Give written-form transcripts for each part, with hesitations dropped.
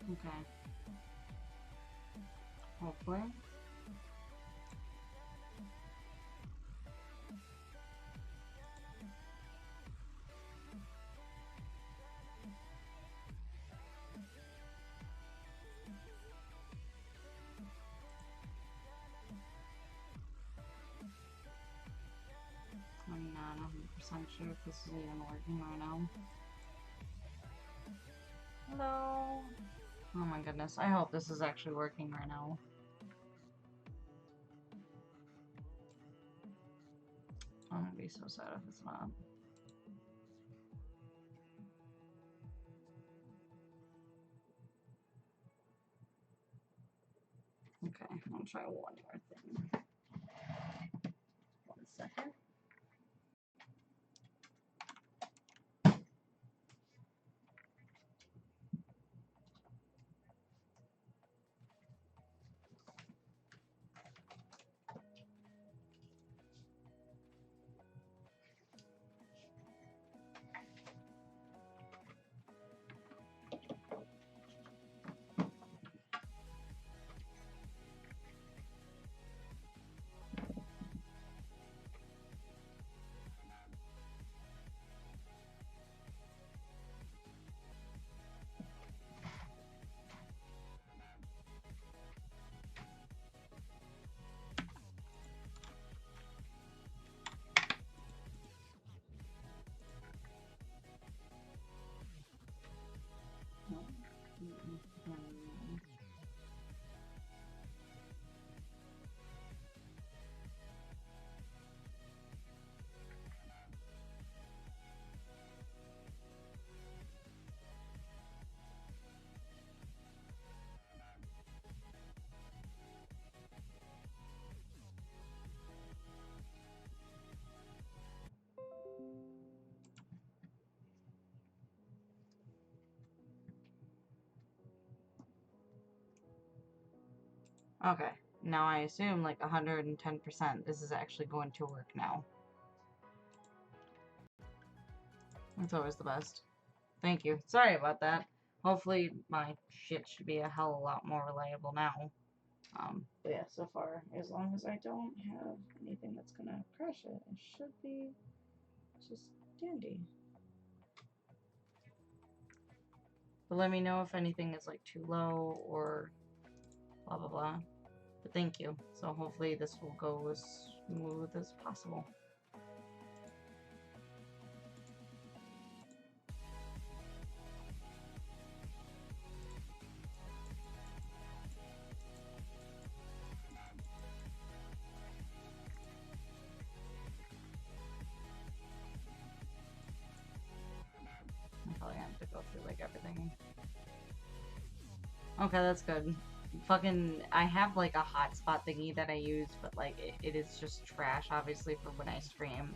Okay. Hopefully. I'm not 100% sure if this is even working right now. Hello? Oh my goodness, I hope this is actually working right now. I'm gonna be so sad if it's not. Okay, I'll try one more thing. 1 second. Okay, now I assume like 110% this is actually going to work now. That's always the best. Thank you. Sorry about that. Hopefully my shit should be a hell of a lot more reliable now. But yeah, so far, as long as I don't have anything that's gonna crash it, it should be just dandy. But let me know if anything is like too low or blah blah blah. But thank you. So hopefully this will go as smooth as possible. I'm probably gonna have to go through like everything. Okay, that's good. Fucking, I have like a hotspot thingy that I use, but like it is just trash, obviously, for when I stream.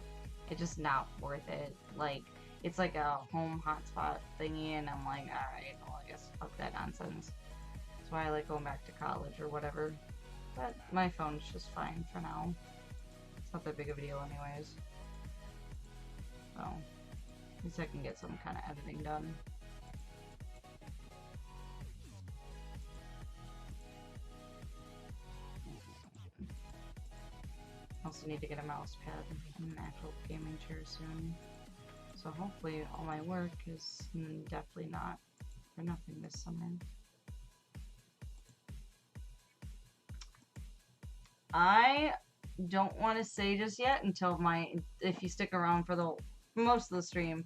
It's just not worth it. Like, it's like a home hotspot thingy, and I'm like, alright, well, I guess fuck that nonsense. That's why I like going back to college or whatever. But my phone's just fine for now. It's not that big of a deal, anyways. So, at least I can get some kind of editing done. Also need to get a mouse pad and an actual gaming chair soon. So hopefully all my work is definitely not for nothing this summer. I don't want to say just yet until if you stick around for the most of the stream,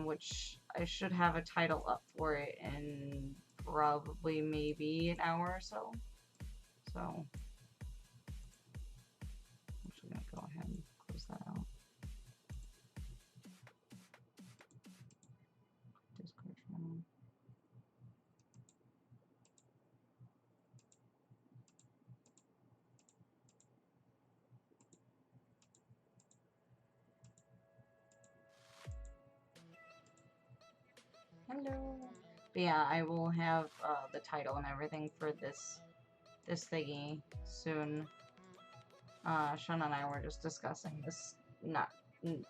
which I should have a title up for it in probably maybe an hour or so. So I'm actually gonna go ahead and close that out. Discord channel. Hello. But yeah, I will have the title and everything for this thingy soon. Sean and I were just discussing this not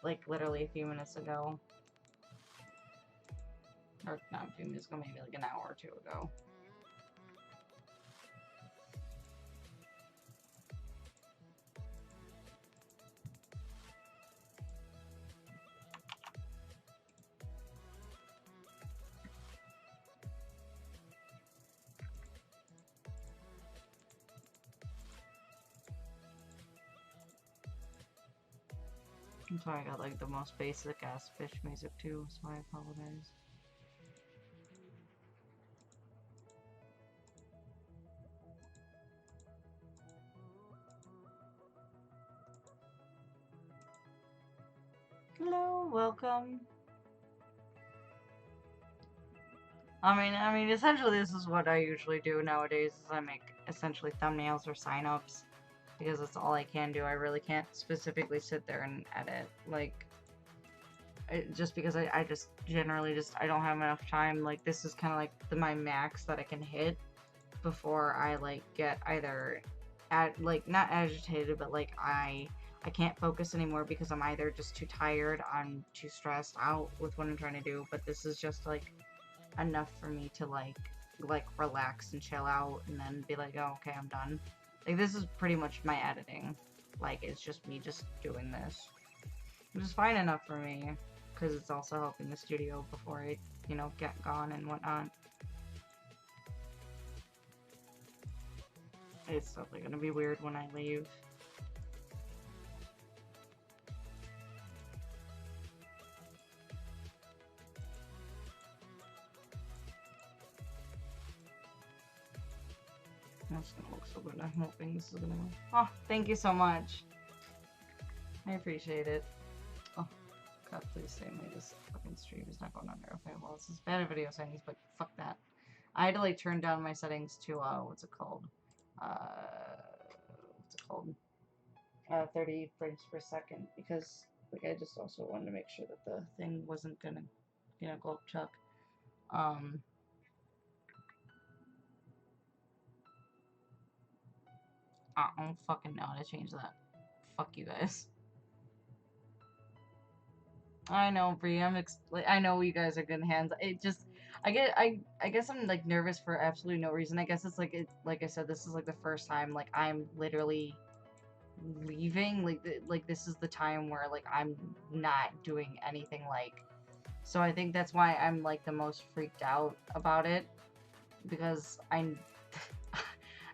like literally a few minutes ago. Or not a few minutes ago, maybe like an hour or two ago. I'm sorry, I got like the most basic ass fish music too, so I apologize. Hello, welcome. I mean, essentially this is what I usually do nowadays, is I make essentially thumbnails or sign-ups, because that's all I can do. I really can't specifically sit there and edit, like, just because I just generally just, I don't have enough time. Like, this is kind of like my max that I can hit before I, like, get either, like, not agitated, but, like, I can't focus anymore because I'm either just too tired, I'm too stressed out with what I'm trying to do, but this is just, like, enough for me to like relax and chill out and then be like, oh, okay, I'm done. Like, this is pretty much my editing. Like, it's just me just doing this, which is fine enough for me because it's also helping the studio before I, you know, get gone and whatnot. It's definitely gonna be weird when I leave. That's gonna look so good. I'm hoping this is gonna. Oh, thank you so much. I appreciate it. Oh, God, please say me this fucking stream is not going under. Okay, well, this is bad video settings, but fuck that. I had to, like, turn down my settings to, what's it called? What's it called? 30 frames per second, because, like, I just also wanted to make sure that the thing wasn't gonna, you know, go up chuck. I don't fucking know how to change that. Fuck you guys. I know, Bree. Like, I know you guys are good hands. It just, I guess I'm like nervous for absolutely no reason. I guess it's like like I said, this is like the first time like I'm literally leaving. Like this is the time where like I'm not doing anything. Like, so I think that's why I'm like the most freaked out about it, because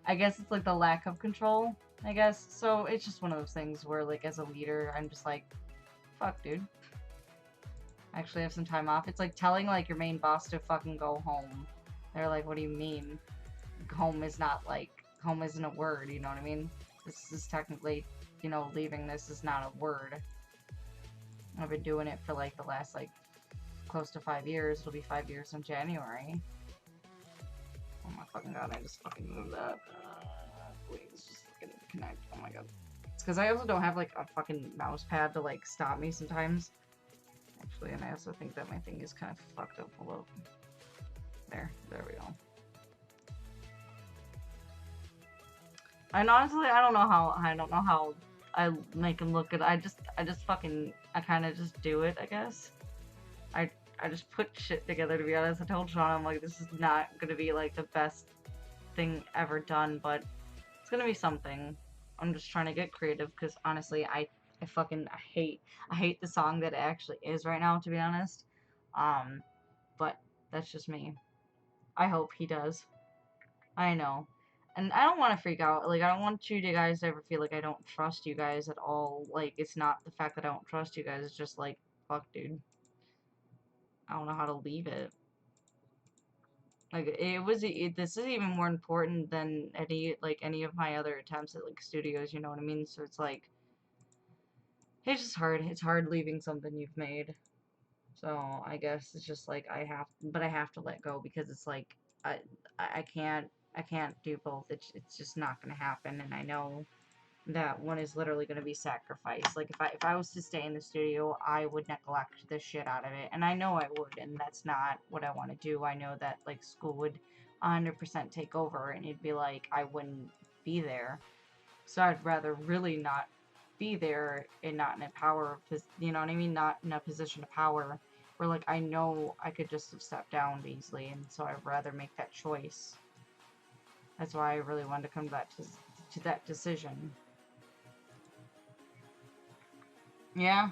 I guess it's like the lack of control. I guess so. It's just one of those things where like as a leader, I'm just like, fuck, dude. Actually have some time off. It's like telling like your main boss to fucking go home. They're like, what do you mean? Home is not like, home isn't a word, you know what I mean? This is technically, you know, leaving this is not a word. I've been doing it for like the last like close to 5 years. It'll be 5 years in January. Oh my fucking god, I just fucking moved that. Wait, it's just fucking connect. Oh my god. It's because I also don't have like a fucking mouse pad to like stop me sometimes. Actually, and I also think that my thing is kind of fucked up a little. There we go. And honestly, I don't know how I make them look good. I kind of just do it, I guess. I just put shit together, to be honest. I told Sean, I'm like, this is not gonna be like the best thing ever done, but it's gonna be something. I'm just trying to get creative because honestly, I hate the song that it actually is right now, to be honest. But that's just me. I hope he does. I know. And I don't want to freak out. Like, I don't want you guys to ever feel like I don't trust you guys at all. Like, it's not the fact that I don't trust you guys. It's just like, fuck, dude. I don't know how to leave it. Like, this is even more important than any of my other attempts at, like, studios, you know what I mean? So it's like, it's just hard. It's hard leaving something you've made. So I guess it's just like I have to let go because it's like I I can't do both. It's just not gonna happen, and I know that one is literally gonna be sacrificed. Like if I was to stay in the studio, I would neglect the shit out of it, and I know I would, and that's not what I want to do. I know that like school would 100% take over, and it'd be like I wouldn't be there. So I'd rather really not be there and not in a power, you know what I mean? Not in a position of power where like I know I could just have stepped down easily, and so I'd rather make that choice. That's why I really wanted to come back to that decision. Yeah.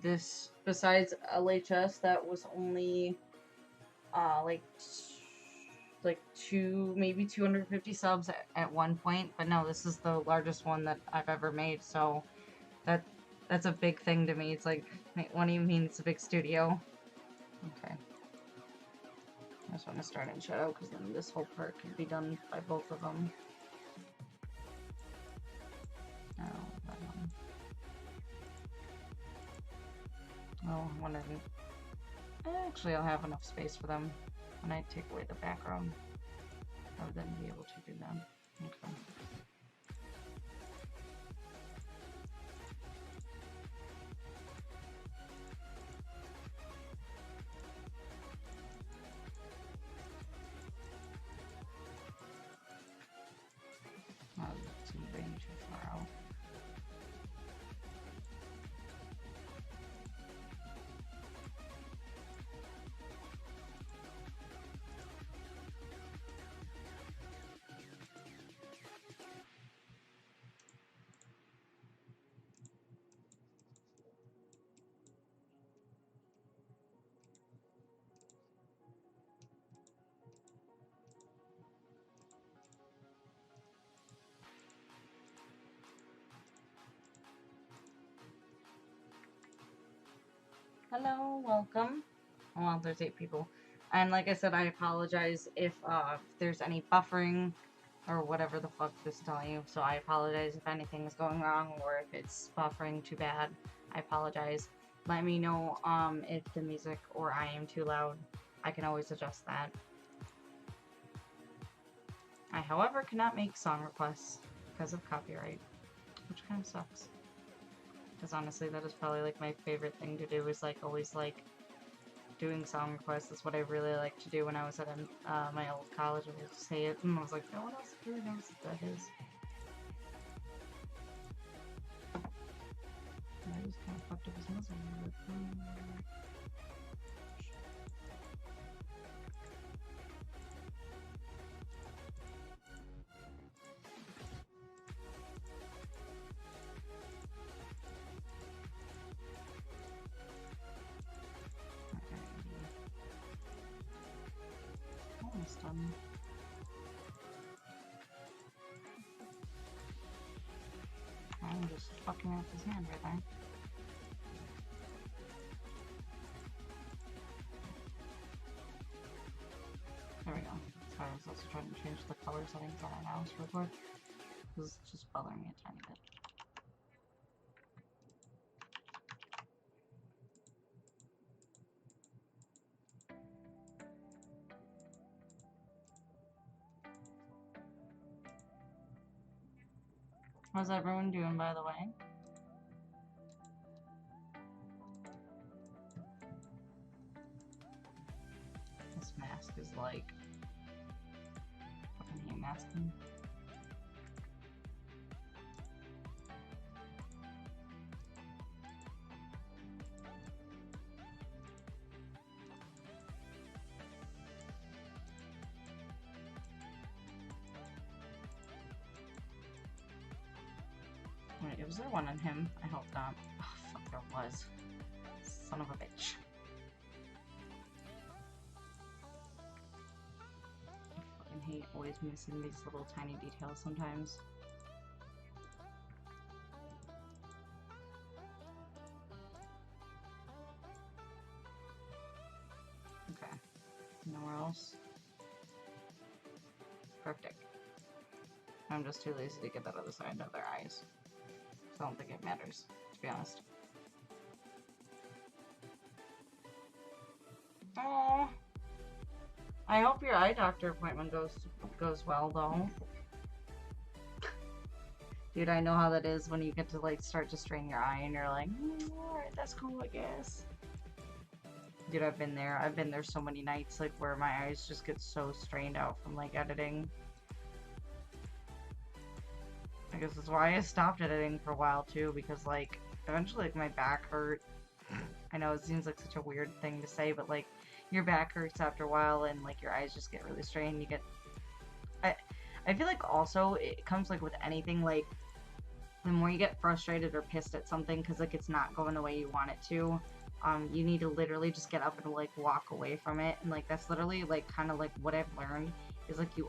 This besides LHS, that was only like maybe 250 subs at one point, but no, this is the largest one that I've ever made, so that That's a big thing to me. It's like, wait, what do you mean it's a big studio? Okay. I just want to start in shadow because then this whole part can be done by both of them. Oh, that one. Oh, I wonder if... Actually, I'll have enough space for them when I take away the background. I'll then be able to do them. Okay. Oh, it's moving too far out. Hello, welcome. Oh, well, there's 8 people. And like I said, I apologize if there's any buffering or whatever the fuck this is telling you. So I apologize if anything is going wrong or if it's buffering too bad. I apologize. Let me know if the music or I am too loud. I can always adjust that. I, however, cannot make song requests because of copyright, which kind of sucks. Because honestly, that is probably like my favorite thing to do is like always like doing song requests. That's what I really like to do when I was at my old college. I would just say it, and I was like, no one else really knows what that is. And I just kind of fucked up his muscle. Almost done. I'm just fucking up his hand right there. There we go. Sorry, I was also trying to change the color settings on our mouse real quick. This is just bothering me a tiny bit. How's everyone doing, by the way? This mask is like... fucking hate masking. Wait, was there one on him? I hope not. Oh, fuck, there was. Son of a bitch. I fucking hate always missing these little tiny details sometimes. Okay. Nowhere else? Perfect. I'm just too lazy to get that other side of their eyes. So I don't think it matters, to be honest. Oh, I hope your eye doctor appointment goes well, though. Dude, I know how that is when you get to like start to strain your eye and you're like, alright, that's cool, I guess. Dude, I've been there. I've been there so many nights, like where my eyes just get so strained out from like editing. I guess that's why I stopped editing for a while too, because like eventually like my back hurt. I know it seems like such a weird thing to say, but like your back hurts after a while and like your eyes just get really strained. You get I feel like also it comes like with anything, like the more you get frustrated or pissed at something because like it's not going the way you want it to, you need to literally just get up and like walk away from it. And like that's literally like kind of like what I've learned is like you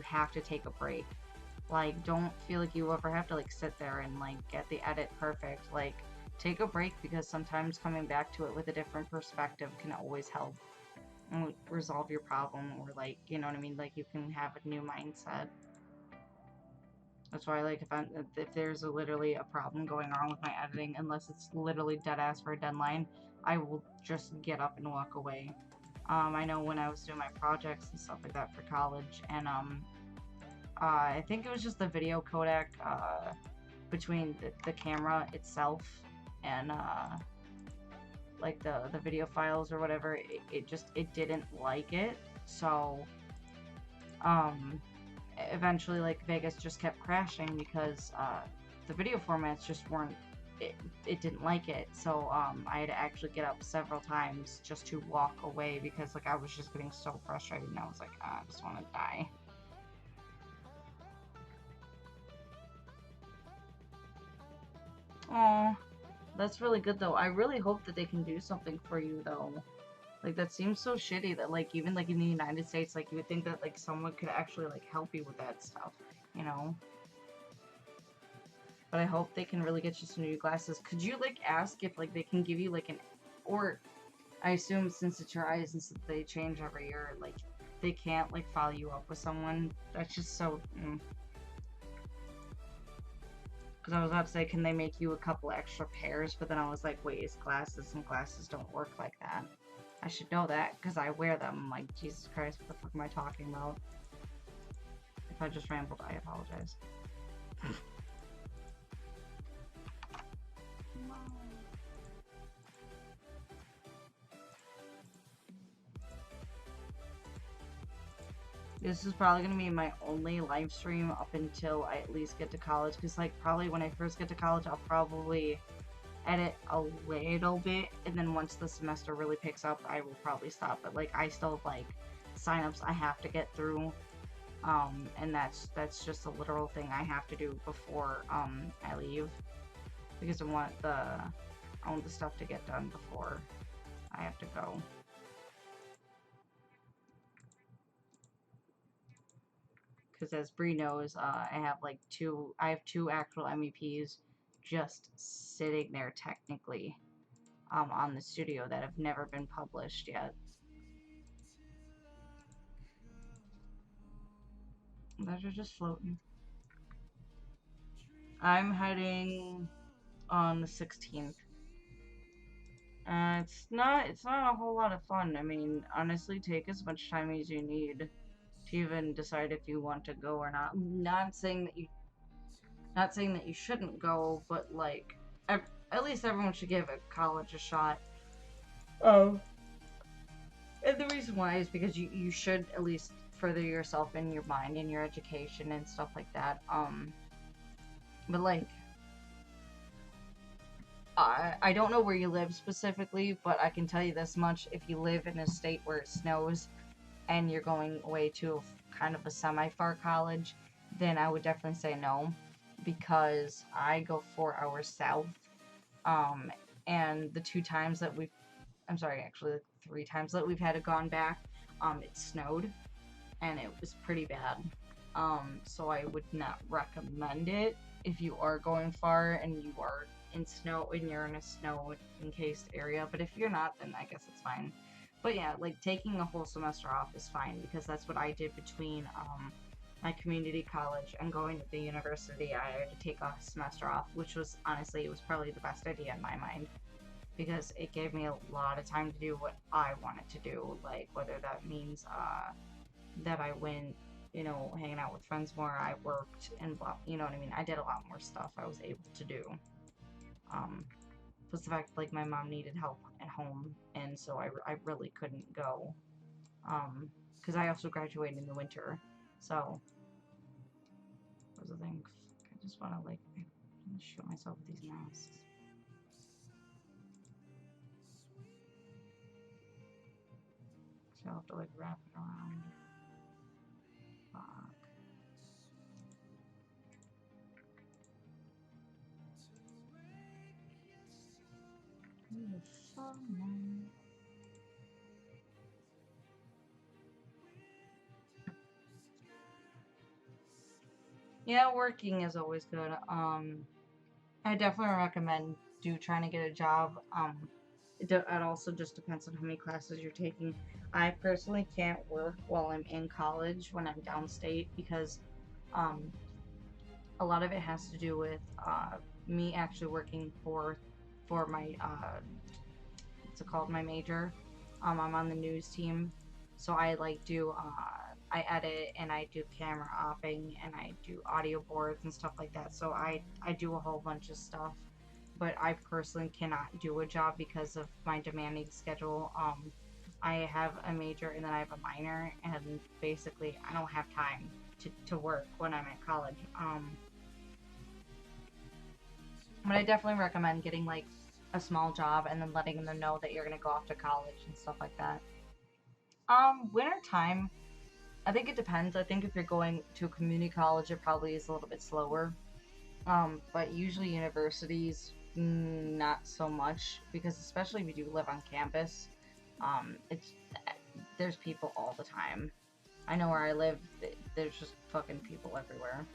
have to take a break. Like don't feel like you ever have to like sit there and like get the edit perfect. Like take a break, because sometimes coming back to it with a different perspective can always help resolve your problem, or like, you know what I mean, like you can have a new mindset. That's why, like, if there's literally a problem going on with my editing, unless it's literally dead ass for a deadline, I will just get up and walk away. I know when I was doing my projects and stuff like that for college, and I think it was just the video codec between the camera itself and like the video files or whatever. It didn't like it, so eventually, like, Vegas just kept crashing because the video formats just weren't, it didn't like it. So I had to actually get up several times just to walk away, because like I was just getting so frustrated, and I was like, I just want to die. Oh, that's really good though. I really hope that they can do something for you though. Like, that seems so shitty that, like, even like in the United States, like, you would think that like someone could actually like help you with that stuff, you know? But I hope they can really get you some new glasses. Could you like ask if like they can give you like an, or I assume since it's your eyes and since they change every year, like they can't like follow you up with someone. That's just so. Because I was about to say, can they make you a couple extra pairs? But then I was like, wait, it's glasses, and glasses don't work like that. I should know that because I wear them. I'm like, Jesus Christ, what the fuck am I talking about? If I just rambled, I apologize. This is probably going to be my only live stream up until I at least get to college. Because, like, probably when I first get to college, I'll probably edit a little bit. And then once the semester really picks up, I will probably stop. But, like, I still have, like, signups I have to get through. And that's just a literal thing I have to do before, I leave. Because I want the stuff to get done before I have to go. Because as Bree knows, I have two actual MEPs just sitting there technically on the studio that have never been published yet. Those are just floating. I'm heading on the 16th. It's not a whole lot of fun. I mean, honestly, take as much time as you need to even decide if you want to go or not. Not saying that you shouldn't go, but like, at least everyone should give a college a shot. Oh. And the reason why is because you should at least further yourself in your mind and your education and stuff like that. But like, I don't know where you live specifically, but I can tell you this much: if you live in a state where it snows and you're going away to kind of a semi-far college, then I would definitely say no, because I go 4 hours south, and the I'm sorry, actually, like 3 times that we've had it gone back, it snowed, and it was pretty bad. So I would not recommend it if you are going far and you are you're in a snow-encased area. But if you're not, then I guess it's fine. But yeah, like taking a whole semester off is fine, because that's what I did between my community college and going to the university. I had to take a semester off, which was honestly, it was probably the best idea in my mind, because it gave me a lot of time to do what I wanted to do, like whether that means that I went, hanging out with friends more, I worked, and blah, you know what I mean? I did a lot more stuff I was able to do. Plus the fact, like, my mom needed help at home, and so I really couldn't go, because I also graduated in the winter, so those are things. I just want to, like, shoot myself with these masks. So I'll have to, like, wrap it around. Fuck. Yeah, working is always good. I definitely recommend trying to get a job, it also just depends on how many classes you're taking. I personally can't work while I'm in college when I'm downstate because um, a lot of it has to do with me actually working for my what's it called, my major. I'm on the news team, so I like do I edit and I do camera opping and I do audio boards and stuff like that. So I do a whole bunch of stuff, but I personally cannot do a job because of my demanding schedule. I have a major and then I have a minor, and basically I don't have time to work when I'm at college. But I definitely recommend getting like a small job and then letting them know that you're gonna go off to college and stuff like that. Winter time, I think it depends. I think if you're going to a community college, it probably is a little bit slower. But usually universities, not so much because especially if you do live on campus, it's there's people all the time. I know where I live, there's just fucking people everywhere.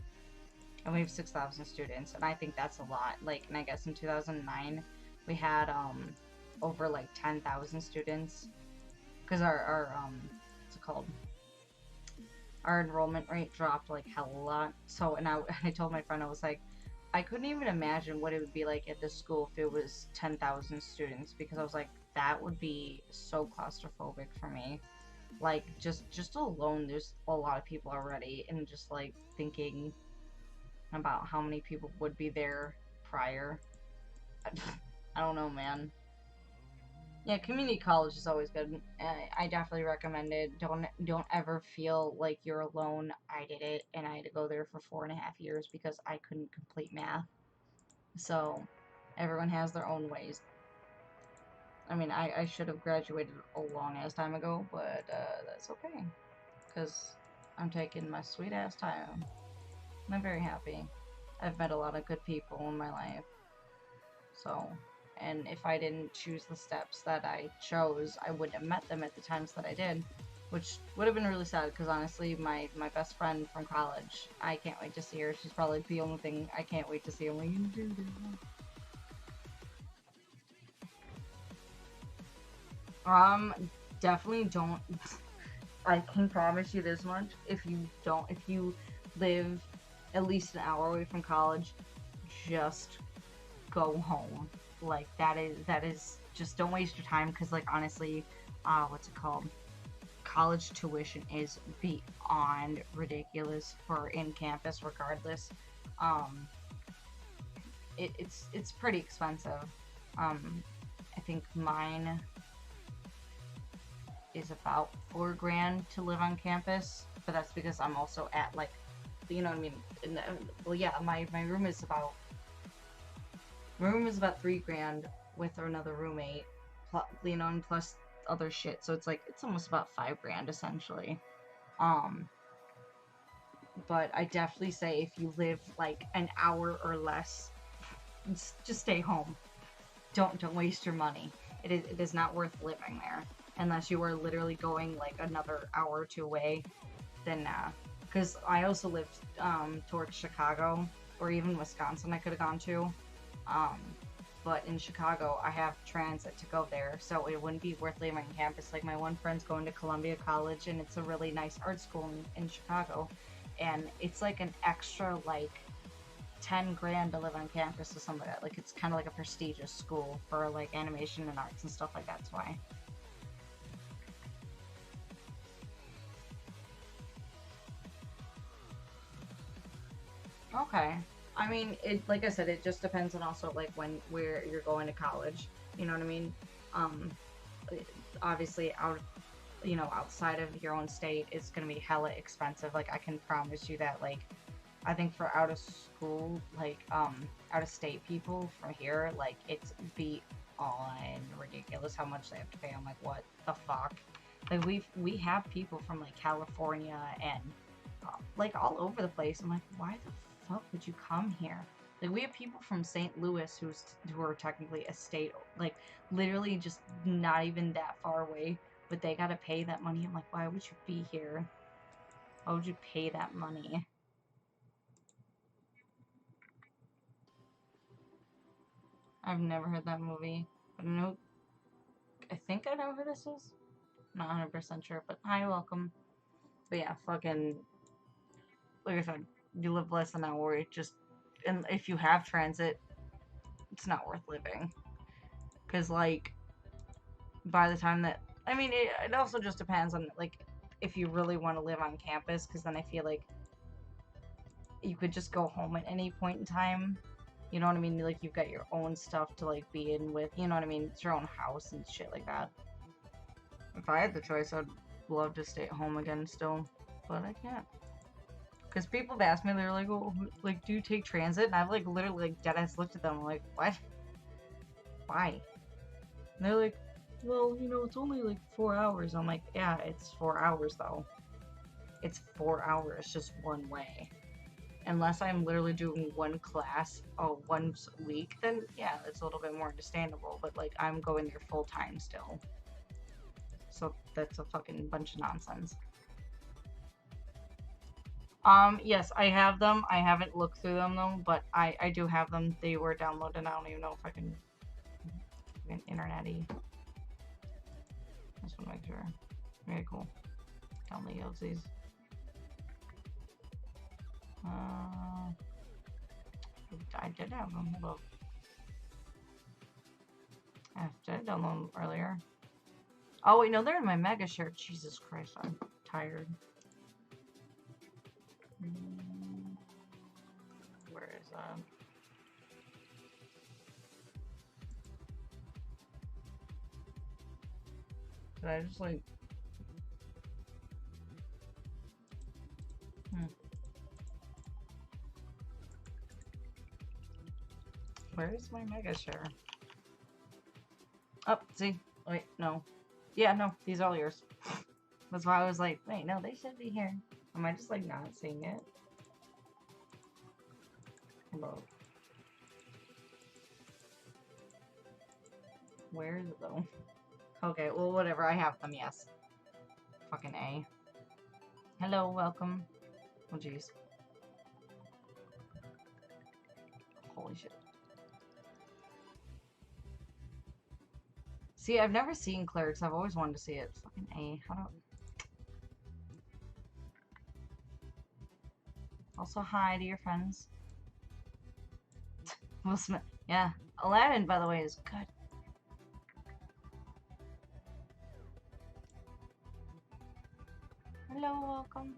And we have 6,000 students, and I think that's a lot. Like, and I guess in 2009, we had over like 10,000 students because our what's it called? Our enrollment rate dropped like hell a lot. So, and I told my friend, I was like, I couldn't even imagine what it would be like at this school if it was 10,000 students, because I was like, that would be so claustrophobic for me. Like, just alone, there's a lot of people already, and just like thinking about how many people would be there prior. I don't know, man. Yeah, community college is always good. I definitely recommend it. Don't ever feel like you're alone. I did it, and I had to go there for 4.5 years because I couldn't complete math. So, everyone has their own ways. I mean, I should have graduated a long ass time ago, but that's okay, because I'm taking my sweet ass time. And I'm very happy. I've met a lot of good people in my life. So, and if I didn't choose the steps that I chose, I wouldn't have met them at the times that I did, which would have been really sad because honestly, my best friend from college, I can't wait to see her. She's probably the only thing I can't wait to see. I'm like, um, definitely don't. I can promise you this much: if you live at least an hour away from college, just go home. Like that is just don't waste your time because like honestly, what's it called? College tuition is beyond ridiculous for in campus regardless. Um, it's pretty expensive. I think mine is about 4 grand to live on campus, but that's because I'm also at like, you know what I mean. Well, yeah, my room is about 3 grand with another roommate, you know, and plus other shit. So it's like it's almost about 5 grand essentially. Um, but I definitely say if you live like an hour or less, just stay home. Don't waste your money. It is not worth living there unless you are literally going like another hour or two away. Then because I also lived towards Chicago or even Wisconsin. I could have gone to. Um, but in Chicago, I have transit to go there, so it wouldn't be worth leaving campus. Like my one friend's going to Columbia College, and it's a really nice art school in Chicago, and it's like an extra like 10 grand to live on campus or something like that. Like it's kind of like a prestigious school for like animation and arts and stuff like that. That's why. Okay. I mean, it like I said, it just depends on also like when where you're going to college. You know what I mean? Um, obviously outside of your own state, it's gonna be hella expensive. Like I can promise you that. Like I think for out of school, like out of state people from here, like it's beyond ridiculous how much they have to pay. I'm like, what the fuck? Like we have people from like California and like all over the place. I'm like, why the fuck would you come here? Like we have people from St. Louis who are technically a state, like literally just not even that far away, but they gotta pay that money. I'm like, why would you be here? Why would you pay that money? I've never heard that movie. But I think I know who this is. Not 100% sure, but hi, welcome. But yeah, fucking, like I said, you live less than an hour. And if you have transit, it's not worth living. Because, like, by the time that, I mean, it also just depends on, like, if you really want to live on campus, because then I feel like you could just go home at any point in time. You know what I mean? Like, you've got your own stuff to, like, be in with. You know what I mean? It's your own house and shit like that. If I had the choice, I'd love to stay at home again still. But I can't. Because people have asked me, they're like, oh, like, do you take transit? And I've, like, literally, like, deadass looked at them, I'm like, what? Why? And they're like, well, you know, it's only, like, 4 hours. I'm like, yeah, it's 4 hours, though. It's 4 hours, just one way. Unless I'm literally doing one class once a week, then yeah, it's a little bit more understandable. But like, I'm going there full time still, so that's a fucking bunch of nonsense. Yes, I have them. I haven't looked through them though, but I do have them. They were downloaded. I don't even know if I can internet-y. Just want to make sure. Very cool. Download these. I did have them. Hold up. I did download them earlier. Oh wait, no, they're in my mega share. Jesus Christ, I'm tired. Where is that? Did I just like... Where's my mega share? Oh, see? Wait, no. Yeah, no, these are all yours. That's why I was like, wait, no, they should be here. Am I just like not seeing it? Hello. Where is it though? Okay, well, whatever. I have them, yes. Fucking A. Hello, welcome. Oh, jeez. Holy shit. See, I've never seen Clerks. I've always wanted to see it. Fucking A. How do... Also, hi to your friends. Will Smith. Yeah. Aladdin, by the way, is good. Hello, welcome.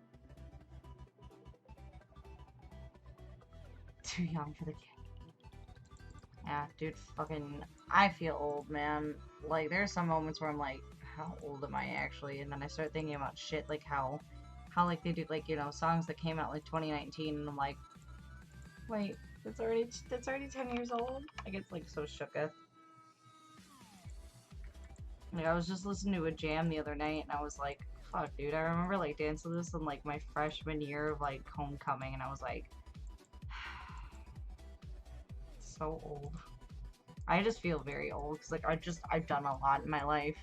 Too young for the kid. Yeah, dude, fucking... I feel old, man. Like, there's some moments where I'm like, how old am I actually? And then I start thinking about shit, like how like, they do, like, you know, songs that came out, like, 2019, and I'm like, wait, that's already 10 years old? I get, like, so shooketh. Like, I was just listening to a jam the other night, and I was like, fuck, dude, I remember, like, dancing to this in, like, my freshman year of, like, homecoming, and I was like, so old. I just feel very old, because, like, I've done a lot in my life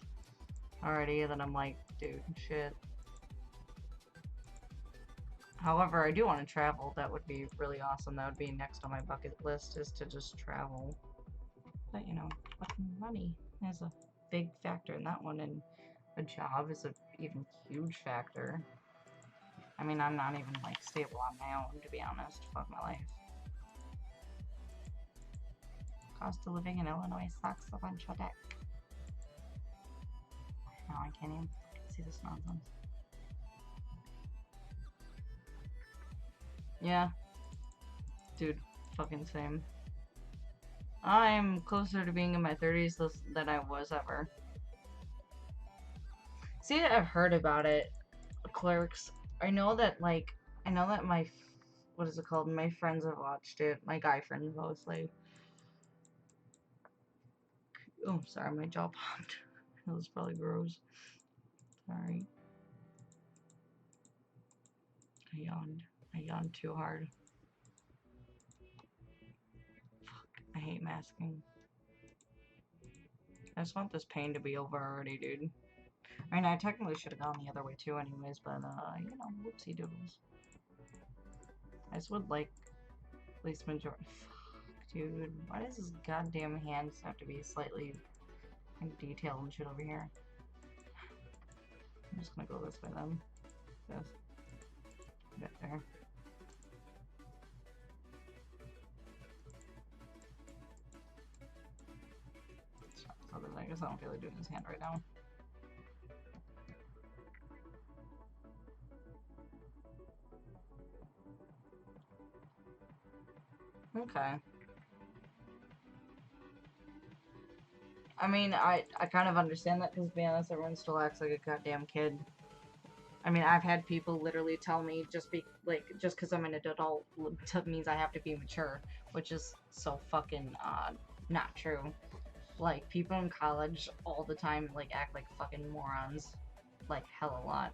already, and then I'm like, dude, shit. However, I do want to travel. That would be really awesome. That would be next on my bucket list, is to just travel. But, you know, fucking money is a big factor in that one, and a job is a even huge factor. I mean, I'm not even, like, stable on my own, to be honest. Fuck my life. Cost of living in Illinois sucks a bunch of dick. No, I can't even see this nonsense. Yeah. Dude, fucking same. I'm closer to being in my 30s than I was ever. See, I've heard about it. Clerks. I know that my, what is it called? My friends have watched it. My guy friends mostly. Oh, sorry, my jaw popped. That was probably gross. Sorry. I yawned. I yawned too hard. Fuck, I hate masking. I just want this pain to be over already, dude. I mean, I technically should have gone the other way too anyways, but, you know, whoopsie doodles. I just would like, at least majority. Dude, why does this goddamn hand have to be slightly detailed and shit over here? I'm just gonna go this way then. Yes. Get there. I guess I don't feel like doing his hand right now. Okay. I mean, I kind of understand that because, to be honest, everyone still acts like a goddamn kid. I mean, I've had people literally tell me just because I'm an adult means I have to be mature, which is so fucking not true. Like, people in college all the time like act like fucking morons, like hell a lot.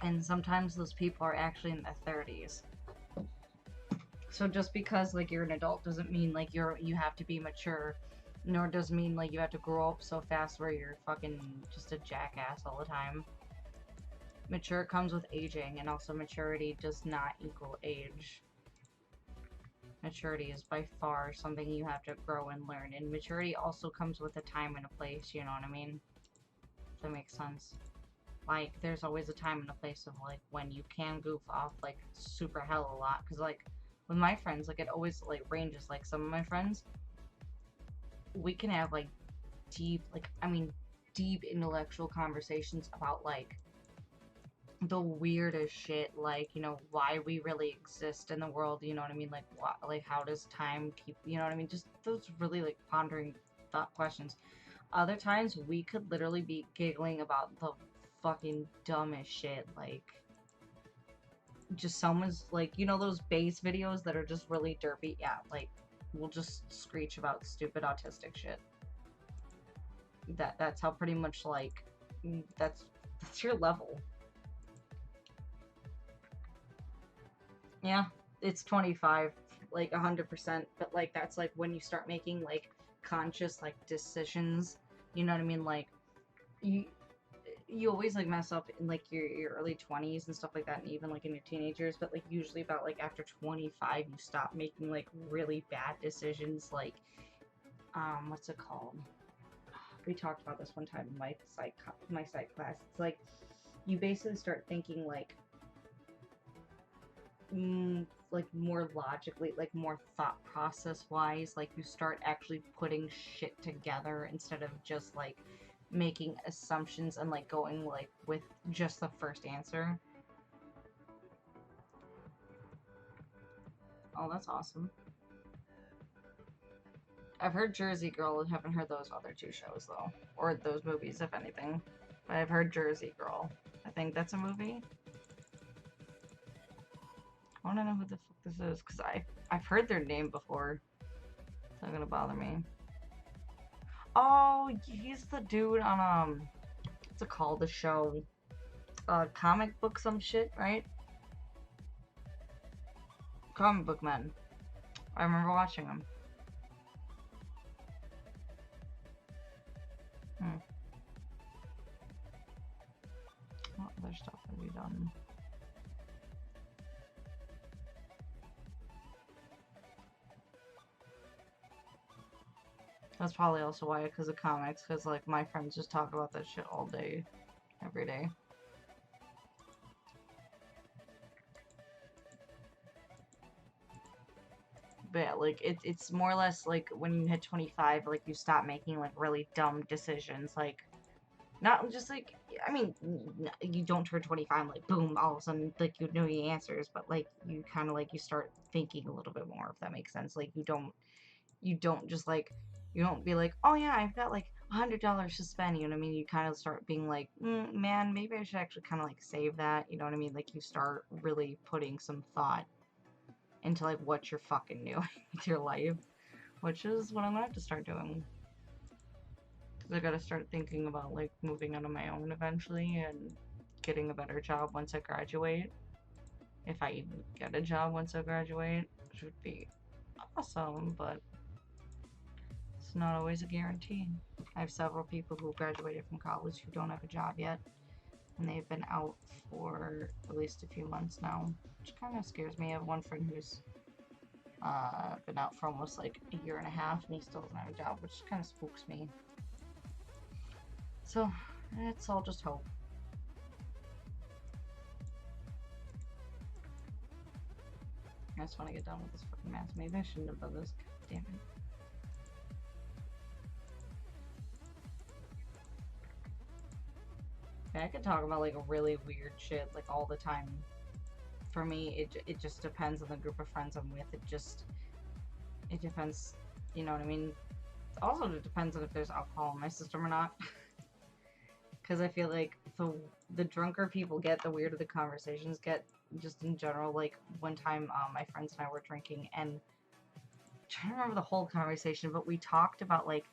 And sometimes those people are actually in their 30s. So just because like you're an adult doesn't mean like you have to be mature, nor does mean like you have to grow up so fast where you're fucking just a jackass all the time. Mature comes with aging, and also maturity does not equal age. Maturity is by far something you have to grow and learn, and maturity also comes with a time and a place, you know what I mean? If that makes sense. Like, there's always a time and a place of like when you can goof off like super hell a lot, because like with my friends, like it always like ranges. Like some of my friends, we can have like deep intellectual conversations about like the weirdest shit, like, you know, why we really exist in the world, you know what I mean? Like what, like how does time keep, you know what I mean? Just those really like pondering thought questions. Other times we could literally be giggling about the fucking dumbest shit, like just someone's like, you know, those bass videos that are just really derpy. Yeah, like we'll just screech about stupid autistic shit. That's how pretty much like that's your level. Yeah, it's 25, like 100%, but like that's like when you start making like conscious like decisions, you know what I mean? Like you you always like mess up in like your early 20s and stuff like that, and even like in your teenagers, but like usually about like after 25 you stop making like really bad decisions, like what's it called? We talked about this one time in my psych class. It's like you basically start thinking like more logically, like more thought process wise, like you start actually putting shit together instead of just like making assumptions and like going like with just the first answer. Oh, that's awesome. I've heard Jersey Girl and haven't heard those other two shows though, or those movies if anything, but I've heard Jersey Girl. I think that's a movie. I want to know who the fuck this is because I've heard their name before. It's not gonna bother me. Oh, he's the dude on what's it called? The show, comic book some shit, right? Comic Book Men. I remember watching them. Hmm. What other stuff have we done? That's probably also why, because of comics, because like my friends just talk about that shit all day, every day. But yeah, like it's more or less like when you hit 25, like you stop making like really dumb decisions, like not just like, I mean, you don't turn 25 like boom, all of a sudden like you know the answers, but like you kind of like you start thinking a little bit more, if that makes sense. Like you don't just like you don't be like, oh yeah, I've got like $100 to spend, you know what I mean? You kind of start being like, man, maybe I should actually kind of like save that, you know what I mean? Like you start really putting some thought into like what you're fucking doing with your life, which is what I'm gonna have to start doing. Because I gotta start thinking about like moving out on my own eventually and getting a better job once I graduate. If I even get a job once I graduate, which would be awesome, but it's not always a guarantee. I have several people who graduated from college who don't have a job yet, and they've been out for at least a few months now, which kind of scares me. I have one friend who's Been out for almost like a year and a half, and he still doesn't have a job, which kind of spooks me. So, it's all just hope. I just want to get done with this fucking mask. Maybe I shouldn't have done this. God damn it. I could talk about like really weird shit like all the time. For me, it just depends on the group of friends I'm with. It depends, you know what I mean? Also, it depends on if there's alcohol in my system or not. Because I feel like the drunker people get, the weirder the conversations get. Just in general, like one time, my friends and I were drinking, and I'm trying to remember the whole conversation, but we talked about like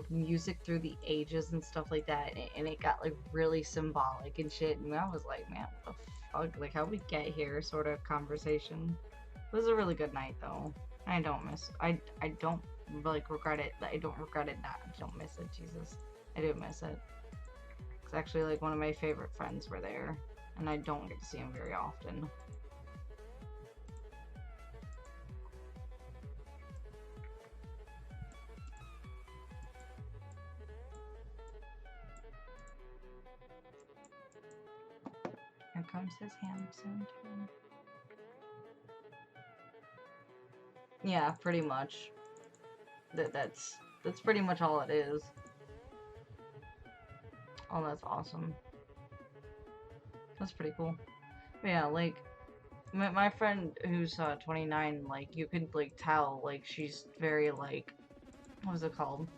music through the ages and stuff like that, and it got like really symbolic and shit. And I was like, man, what the fuck? Like, how we get here? Sort of conversation. It was a really good night, though. I don't miss. I don't like regret it. I don't regret it. Not. I don't miss it. Jesus, I do miss it. It's actually like one of my favorite friends were there, and I don't get to see him very often. Here comes his hand soon too. Yeah, pretty much. That's pretty much all it is. Oh, that's awesome. That's pretty cool. But yeah, like my friend who's 29, like you could like tell like she's very like what was it called?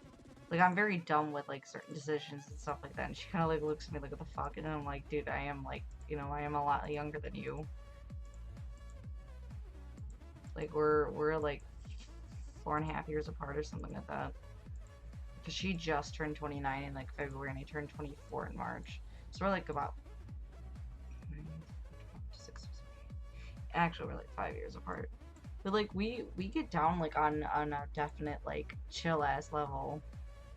Like I'm very dumb with like certain decisions and stuff like that. And she kind of like looks at me like what the fuck, and I'm like, dude, I am like, you know, I am a lot younger than you. Like we're like 4.5 years apart or something like that. Because she just turned 29 in like February, and I turned 24 in March. So we're like about 6, actually we're like 5 years apart. But like we get down like on a definite like chill ass level,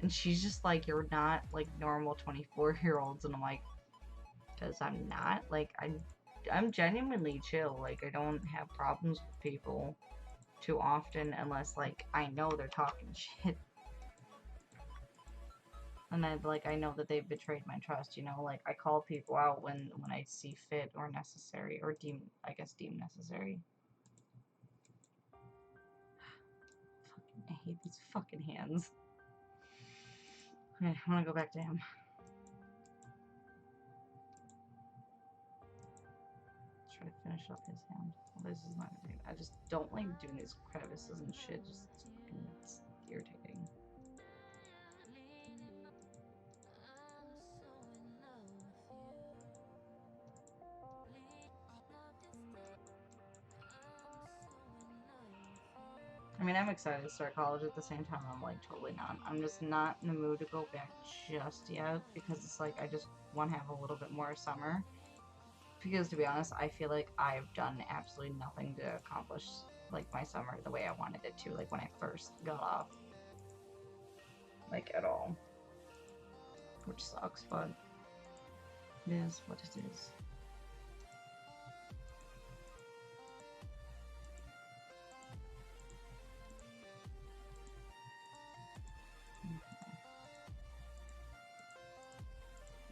and she's just like, you're not like normal 24-year-olds, and I'm like, because I'm not. Like I'm genuinely chill. Like I don't have problems with people too often unless like I know they're talking shit. And then like I know that they've betrayed my trust, you know, like I call people out when I see fit or necessary, or deem necessary. Fucking, I hate these fucking hands. Okay, I want to go back to him. Try to finish up his hand. Well, this is not gonna do. I just don't like doing these crevices and shit. Just fucking, it's irritating. I mean, I'm excited to start college. At the same time, I'm like totally not. I'm just not in the mood to go back just yet, because it's like I just want to have a little bit more summer. Because to be honest, I feel like I've done absolutely nothing to accomplish like my summer the way I wanted it to, like when I first got off. Like at all. Which sucks, but it is what it is.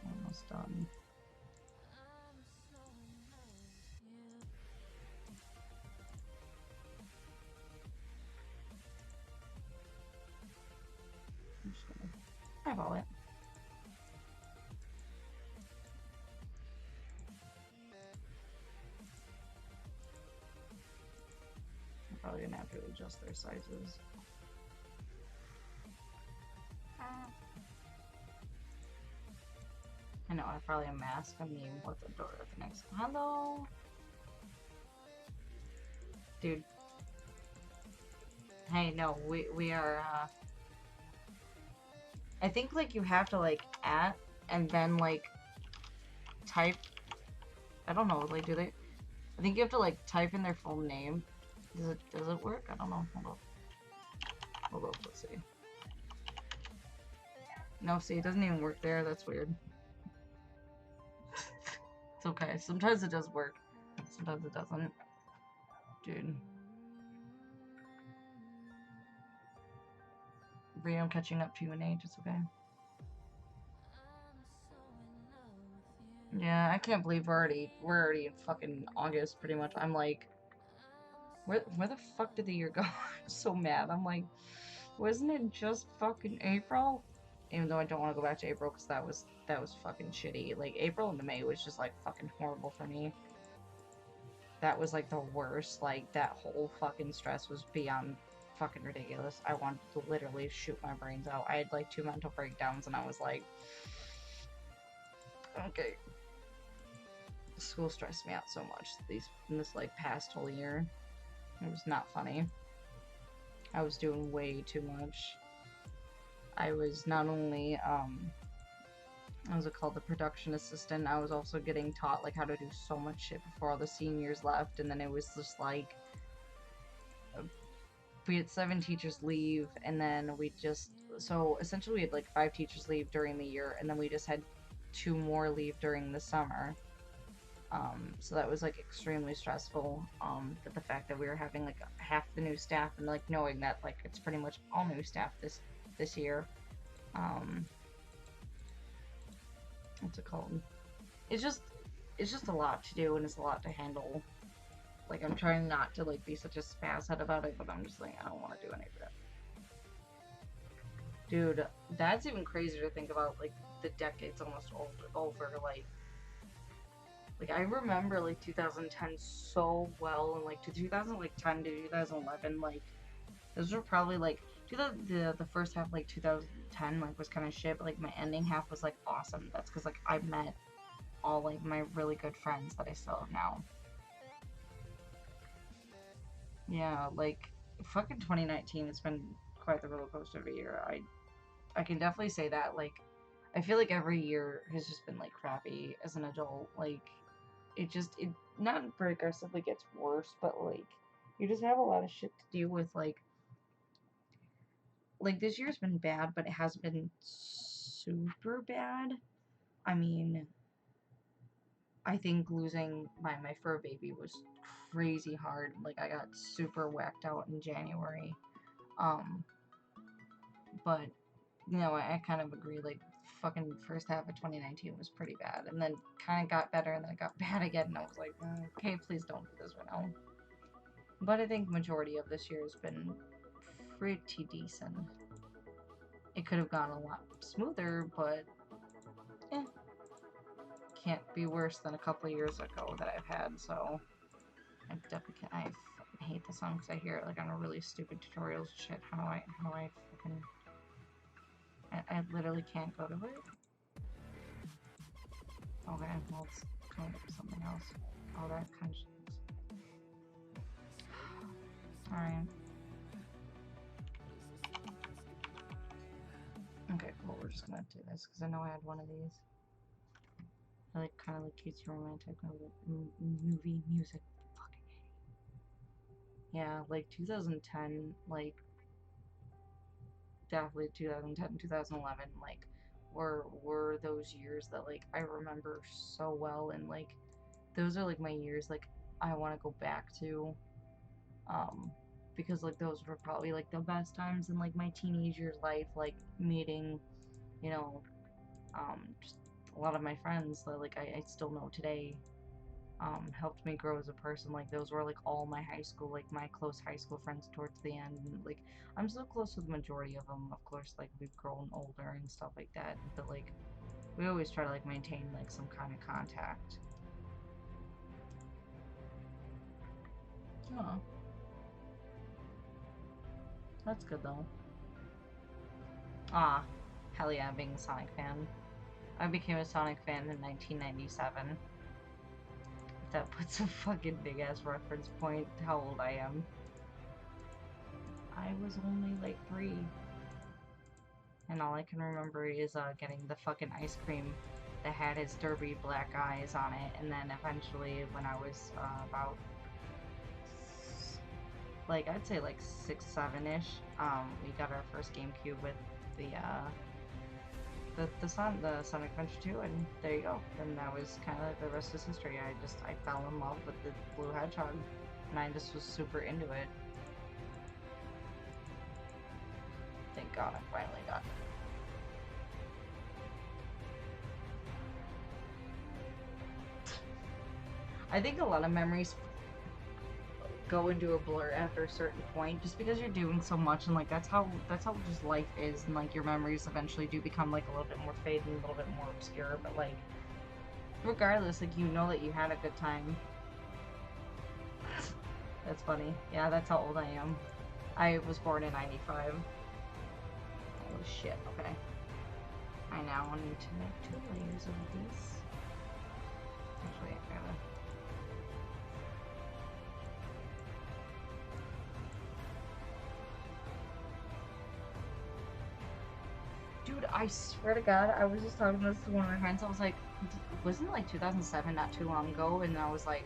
Almost done. I'm just gonna eyeball it. I'm probably gonna have to adjust their sizes. I know, I probably a mask on you. What's the door at the next? Hello? Dude. Hey, no, we are, I think, like, you have to, like, at, and then, like, type, I don't know, like, do they, I think you have to, like, type in their full name. Does it work? I don't know, hold up, let's see. No, see, it doesn't even work there, that's weird. It's okay, sometimes it does work, sometimes it doesn't. Dude. Bree, I'm catching up to you in age, it's okay. Yeah, I can't believe we're already in fucking August pretty much. I'm like, where the fuck did the year go? I'm so mad. I'm like, wasn't it just fucking April? Even though I don't want to go back to April because that was fucking shitty. Like April into May was just like fucking horrible for me. That was like the worst. Like that whole fucking stress was beyond fucking ridiculous. I wanted to literally shoot my brains out. I had like 2 mental breakdowns and I was like, okay. School stressed me out so much in this like past whole year. It was not funny. I was doing way too much. I was not only what was it called, the production assistant, I was also getting taught like how to do so much shit before all the seniors left, and then it was just like we had 7 teachers leave, and then so essentially we had like 5 teachers leave during the year, and then we just had 2 more leave during the summer. So that was like extremely stressful. But the fact that we were having like half the new staff and like knowing that like it's pretty much all new staff this year. What's it called? It's just a lot to do and it's a lot to handle. Like I'm trying not to like be such a spaz-head about it, but I'm just like I don't want to do any of it. Dude, that's even crazier to think about. Like the decade's almost over. Like I remember like 2010 so well, and like to 2010 to 2011, like those were probably like the first half like 2010 like was kind of shit, but like my ending half was like awesome. That's because like I met all like my really good friends that I still have now. Yeah, like fucking 2019, it's been quite the roller coaster of a year. I can definitely say that. Like I feel like every year has just been like crappy as an adult. Like it not progressively gets worse, but like you just have a lot of shit to deal with. Like this year's been bad, but it hasn't been super bad. I mean, I think losing my fur baby was crazy hard. Like I got super whacked out in January. Um, but I kind of agree. Like fucking first half of 2019 was pretty bad, and then kind of got better, and then it got bad again. And I was like, okay, please don't do this right now. But I think majority of this year has been pretty decent. It could have gone a lot smoother, but eh, can't be worse than a couple years ago that I've had. So I definitely can't. I fucking hate the song because I hear it like on a really stupid tutorials shit. How do I fucking? I literally can't go to it. Okay, well it's coming up with something else. All that kind of shit. All right. Okay, cool. We're just gonna do this because I know I had one of these. I like kind of like cutesy romantic movie music. Fucking yeah, like 2010, like definitely 2010, 2011, like were those years that like I remember so well, and like those are like my years like I want to go back to, um, because like those were probably like the best times in like my teenage years life, like meeting, you know, just a lot of my friends that like I still know today, helped me grow as a person. Like those were like all my high school, like my close high school friends towards the end. And like I'm still close with the majority of them. Of course, like we've grown older and stuff like that. But like we always try to like maintain like some kind of contact. Oh, that's good though. Ah, hell yeah, being a Sonic fan. I became a Sonic fan in 1997. If that puts a fucking big ass reference point to how old I am. I was only like 3. And all I can remember is getting the fucking ice cream that had his derby black eyes on it. And then eventually, when I was about like I'd say like 6, 7-ish, we got our first GameCube with the the Sonic Adventure 2, and there you go. And that was kind of the rest is history. I fell in love with the Blue Hedgehog, and I just was super into it. I think god, I'm finally done. I think a lot of memories go into a blur after a certain point, just because you're doing so much, and like that's how just life is, and like your memories eventually do become like a little bit more faded and a little bit more obscure. But like, regardless, like you know that you had a good time. That's funny. Yeah, that's how old I am. I was born in '95. Holy shit. Okay. I now need to make 2 layers of these. Actually, I gotta. Dude, I swear to God, I was just talking this to one of my friends. I was like, wasn't it like 2007 not too long ago? And I was like,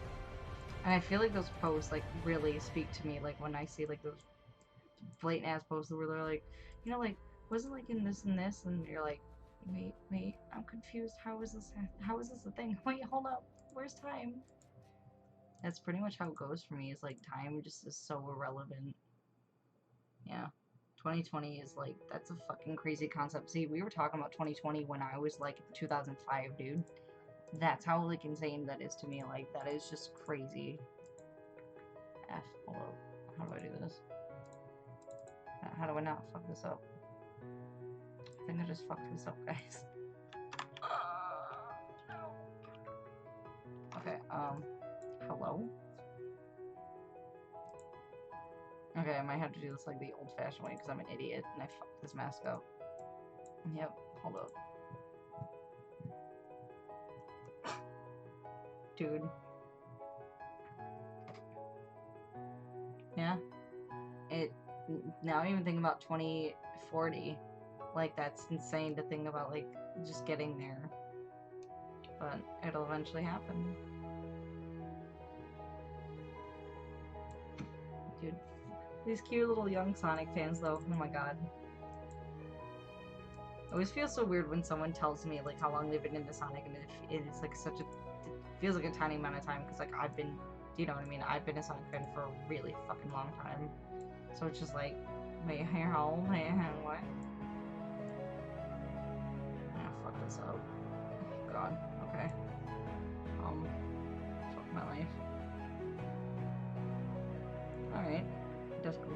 and I feel like those posts like really speak to me. Like when I see like those blatant ass posts where they're like, you know, like wasn't like in this and this, and you're like, wait, I'm confused. How is this? How is this a thing? Wait, hold up. Where's time? That's pretty much how it goes for me. Is like time just is so irrelevant. Yeah. 2020 is like, that's a fucking crazy concept. See, we were talking about 2020 when I was like 2005, dude. That's how like insane that is to me. Like, that is just crazy. Hold up. How do I do this? How do I not fuck this up? I think I just fucked this up, guys. Okay, hello? Okay, I might have to do this like the old-fashioned way because I'm an idiot and I fucked this mask up. Yep, hold up. Dude. Yeah. Now I'm even thinking about 2040. Like, that's insane to think about, like, just getting there. But it'll eventually happen. Dude. These cute little young Sonic fans, though. Oh my god. It always feels so weird when someone tells me, like, how long they've been into Sonic, and it's like, such a... It feels like a tiny amount of time, because, like, I've been... You know what I mean? I've been a Sonic fan for a really fucking long time. So it's just like... Wait, how old? What? Ah, fuck this up. Oh, god. Okay. Fuck my life. Alright. That's cool.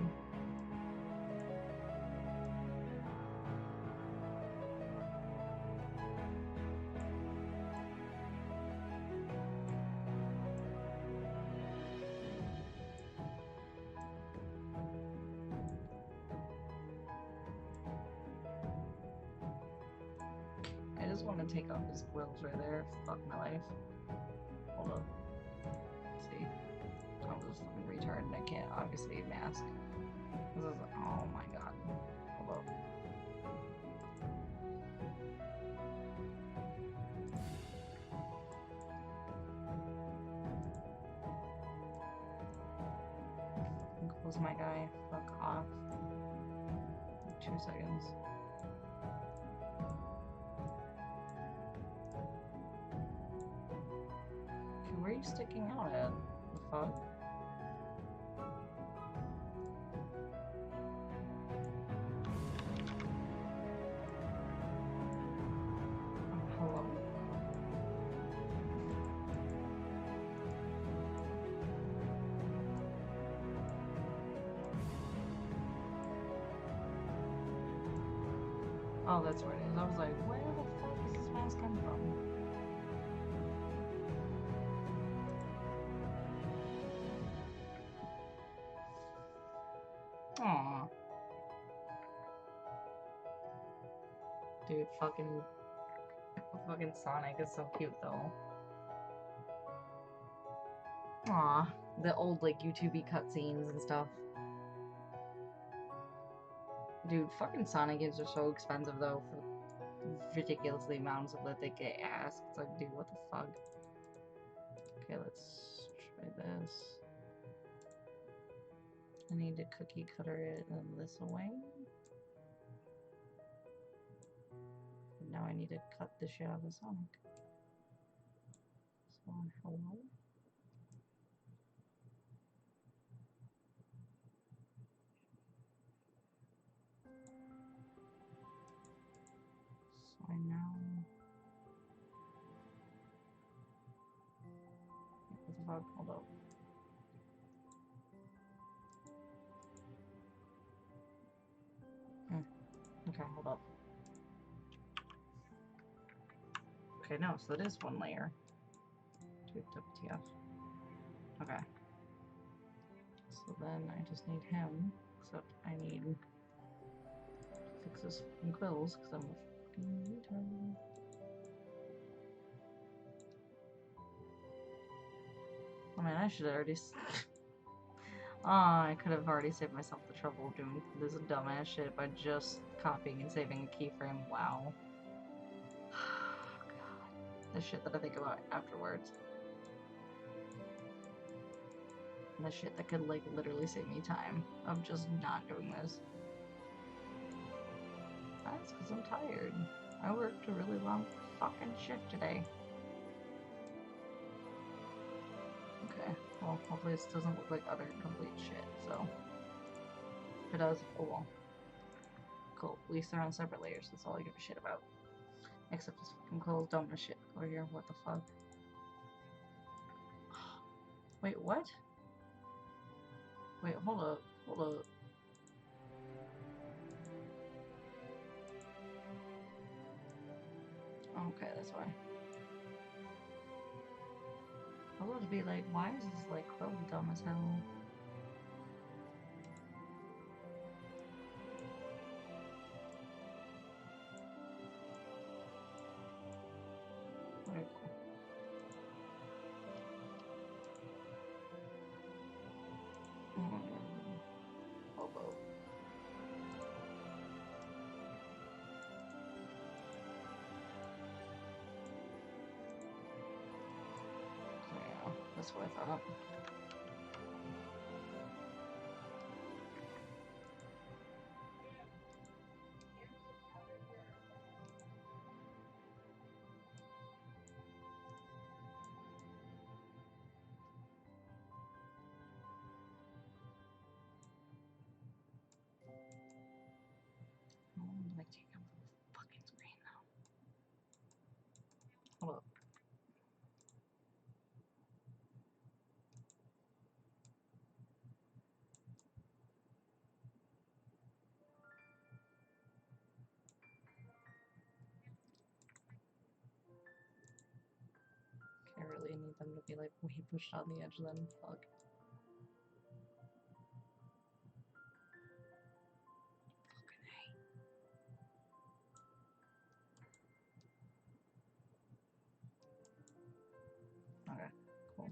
I just want to take off his quills right there. Fuck my life. Hold up. Let's see. I'm just fucking retarded. I can't obviously mask. This is. Oh my god. Hold up. Close my guy. Fuck off. 2 seconds. Okay, where are you sticking out at? The fuck? Hello? Oh, that's where it is. I was like, where the fuck is this mask come from? Aww. Dude, fucking Sonic is so cute though. Aw, the old like YouTube cutscenes and stuff. Dude, fucking Sonic games are so expensive though for ridiculously amounts of that they get asked. It's like, dude, what the fuck? Okay, let's try this. I need to cookie cutter it this away. Now I need to cut the shit out of Sonic. So, hello? fuck? Hold up. Okay, hold up. Okay, no, so that is one layer. Dude, WTF. Okay. So then I just need him, except I need to fix his fucking quills, because I'm a fucking retard. I mean, I should have already... I could have already saved myself the trouble of doing this dumbass shit by just copying and saving a keyframe. Wow. God. The shit that I think about afterwards. And the shit that could, like, literally save me time of just not doing this. That's because I'm tired. I worked a really long fucking shift today. Okay, well, hopefully this doesn't look like utter complete shit, so. If it does, oh well. Cool, at least they're on separate layers, that's all I give a shit about. Except this fucking clothes dumb as shit over here, what the fuck? Wait, what? Wait, hold up, hold up. Okay, that's why. I was about to be like, why is this, like, clothes dumb as hell? Very cool. Hobo. So yeah, that's what I thought. Let me take up the fucking screen now. Hold up. I really need them to be like way pushed on the edge then. Fuck. Okay, cool.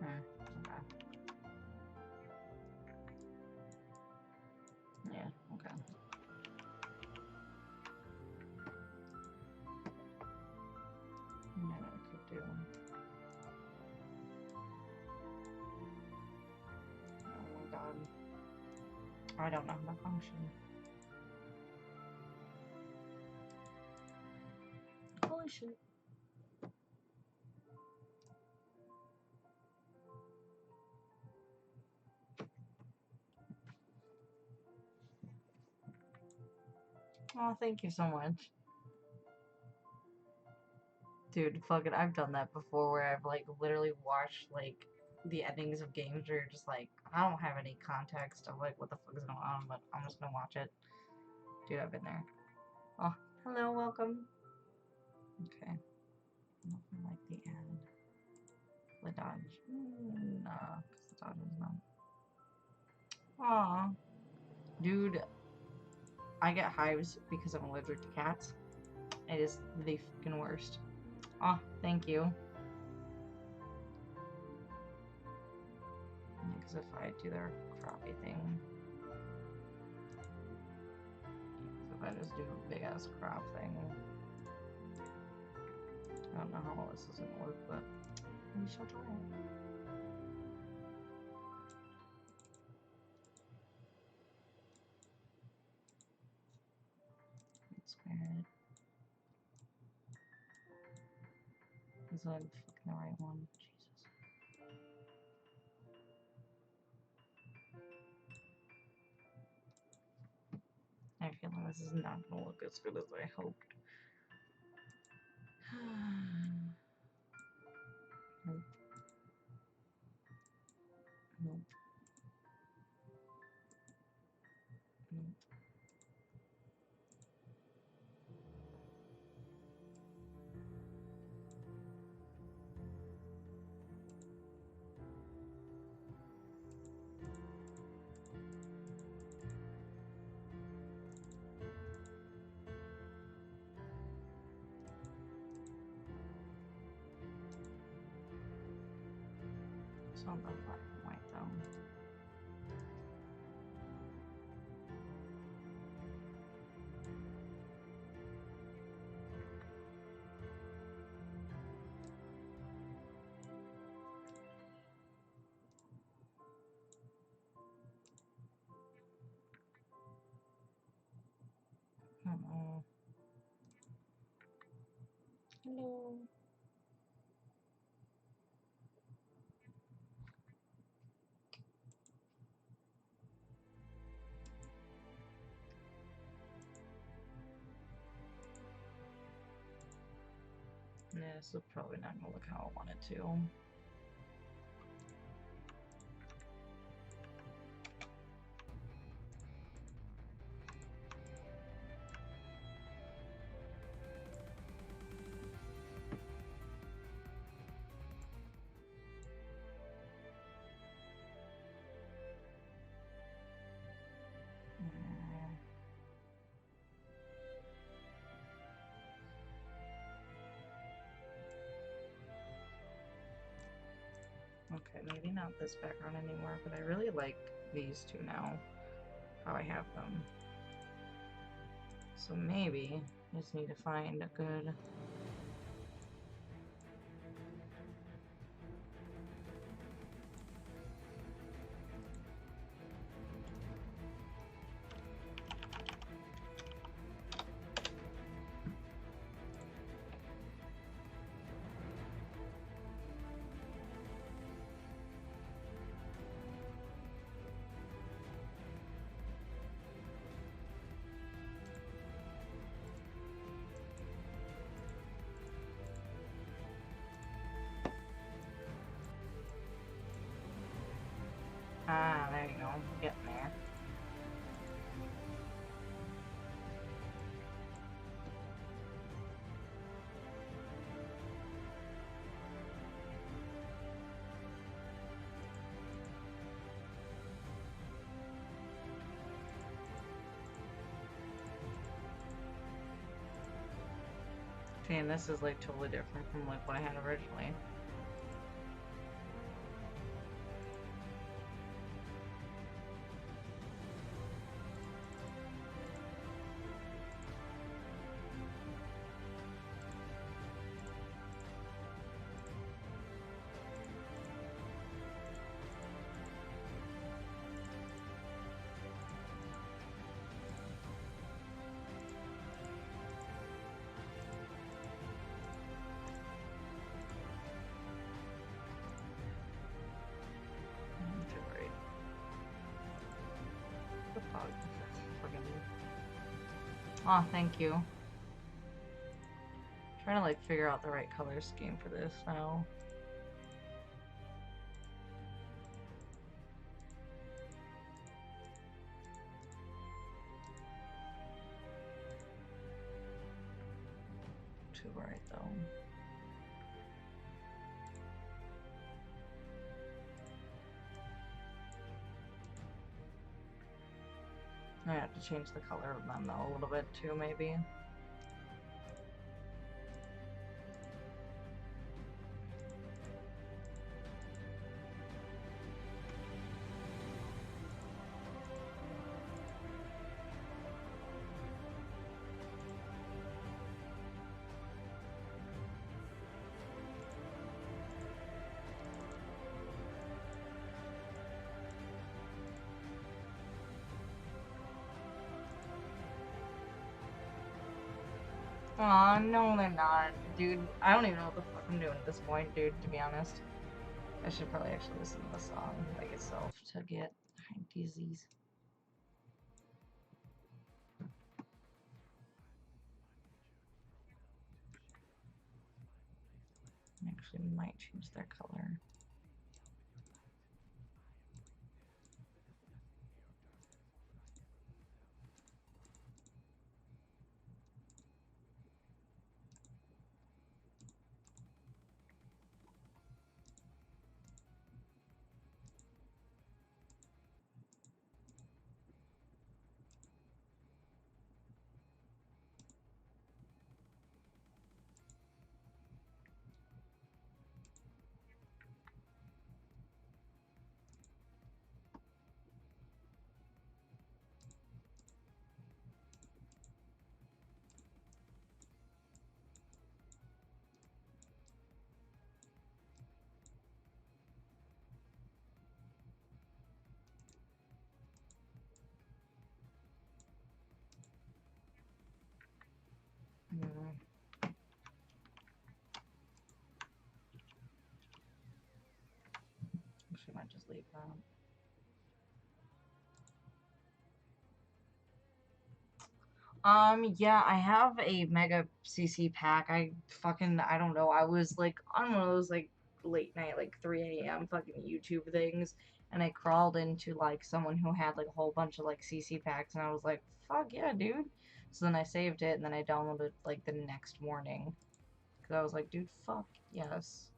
Okay. Yeah, okay. And then I could do... Oh my god. I don't know how to function. Holy shit. Oh, thank you so much. Dude, fuck it, I've done that before where I've, like, literally watched, like, the endings of games where you're just like, I don't have any context of, like, what the fuck is going on, but I'm just gonna watch it. Dude, I've been there. Oh, hello, welcome. Okay. Nothing like the ad. The dodge. Nah, because the dodge is not. Aw. Dude, I get hives because I'm allergic to cats. It is the fucking worst. Oh, thank you. Because if I do their crappy thing. If I just do a big ass crop thing. I don't know how well this is gonna work, but we shall try it. Square it. Is that fucking the right one? Jesus. I feel like this is not gonna look as good as I hoped. Nope. Nope. Nope. It's not that black and white though. Uh-oh. Hello. Yeah, this is probably not gonna look how I want it to. Okay, maybe not this background anymore, but I really like these two now, how I have them. So maybe I just need to find a good... Ah, there you go. Getting there. See, and this is like totally different from like what I had originally. Oh, thank you. I'm trying to like figure out the right color scheme for this now. Too bright though. I have to change the color of them though a little bit too, maybe. Aw, no, they're not. Dude, I don't even know what the fuck I'm doing at this point, dude, to be honest. I should probably actually listen to the song like itself to get disease. Actually might change their color. Actually, might just leave that. Yeah, I have a Mega CC pack. I don't know. I was like on one of those like late night, like 3 a.m. fucking YouTube things, and I crawled into like someone who had like a whole bunch of like CC packs, and I was like, fuck yeah, dude. So then I saved it, and then I downloaded it like the next morning. Because I was like, dude, fuck yes.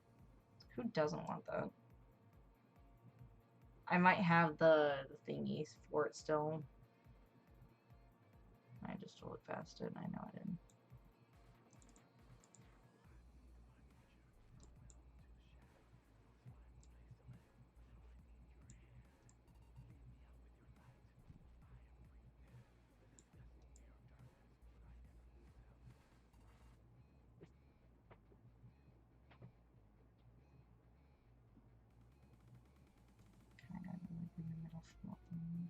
Who doesn't want that? I might have the thingies for it still. I just rolled past it, and I know I didn't. Kind of like in the middle from nothing.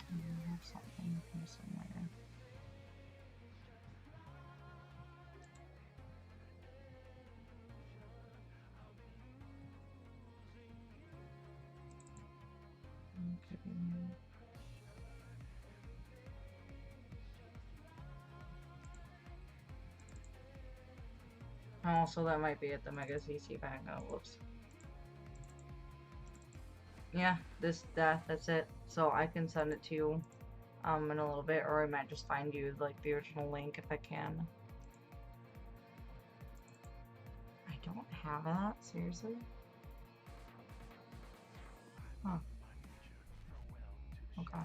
I have something from somewhere. Also, that might be at the Mega CC pack. Oh, whoops. Yeah, that's it. So I can send it to you in a little bit, or I might just find you like the original link if I can. I don't have that, seriously? Huh. Okay.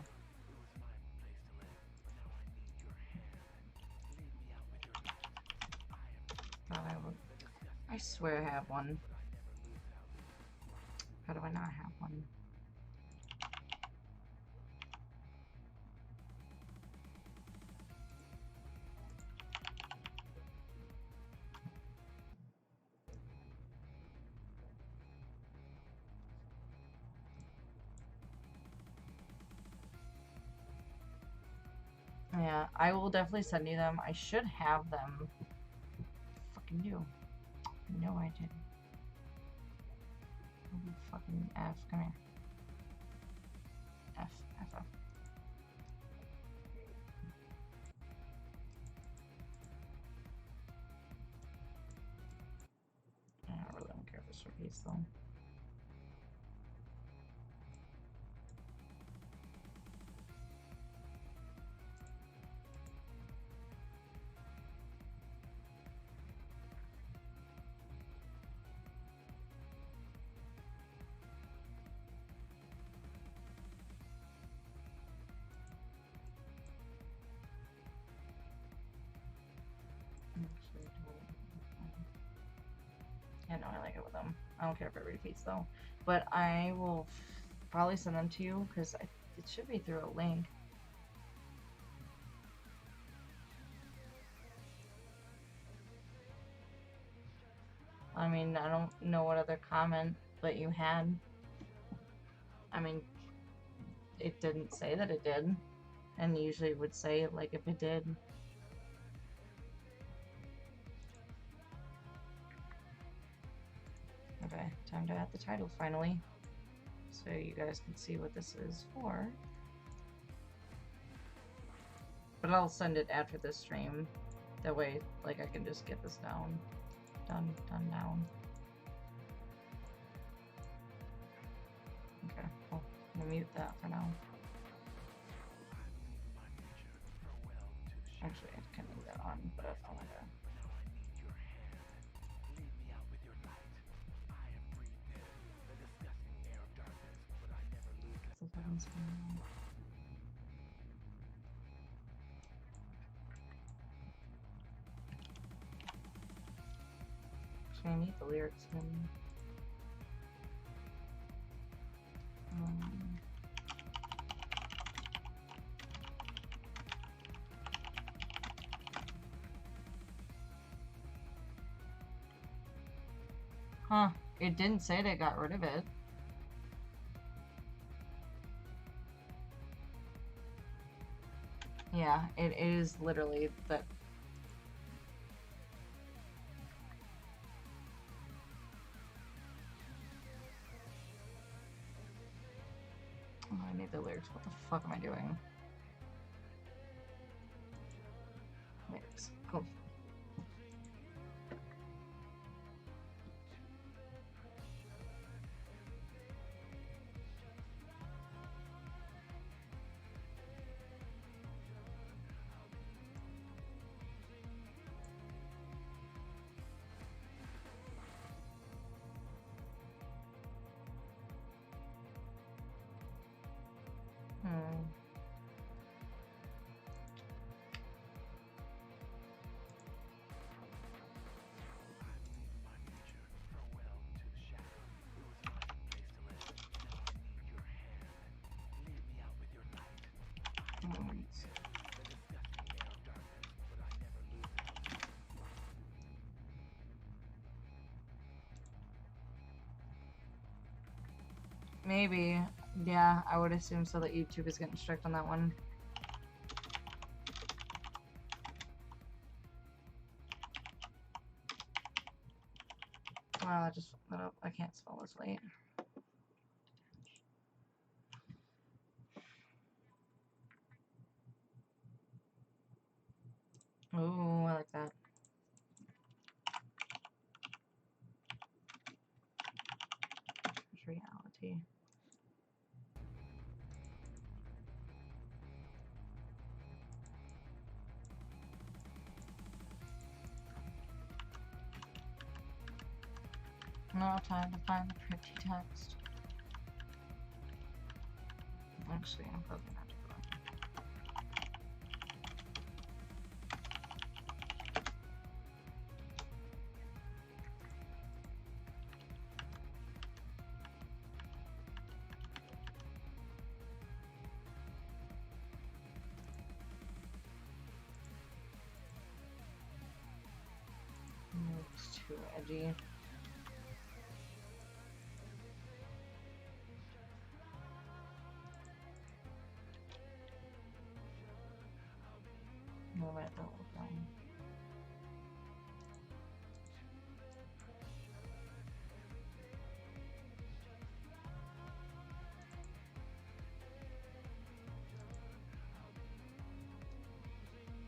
Thought I would. I swear I have one. How do I not have one? Yeah, I will definitely send you them. I should have them. Fucking do. No, I didn't. Fucking F. Come here. F. F. F. I really don't care if it's repeats though. Yeah, no, I like it with them. I don't care if it repeats though. But I will probably send them to you because it should be through a link. I mean, I don't know what other comment that you had. I mean, it didn't say that it did. And usually it would say, like, if it did. Okay, time to add the title finally. So you guys can see what this is for. But I'll send it after this stream. That way, like, I can just get this down. Done down. Okay, well, I'm gonna mute that for now. Actually, I can leave that on, but I'm gonna... Actually, I need the lyrics in. Huh, it didn't say they got rid of it. Yeah, it is literally that. Oh, I need the lyrics. What the fuck am I doing? Lyrics. Cool. Maybe. Yeah, I would assume so that YouTube is getting strict on that one. Wow, I just fucked that up. I can't spell this late. Ooh, I like that. Reality. No time to find the pretty text. Actually, I'm probably not to go. Looks too edgy. No, that don't look wrong.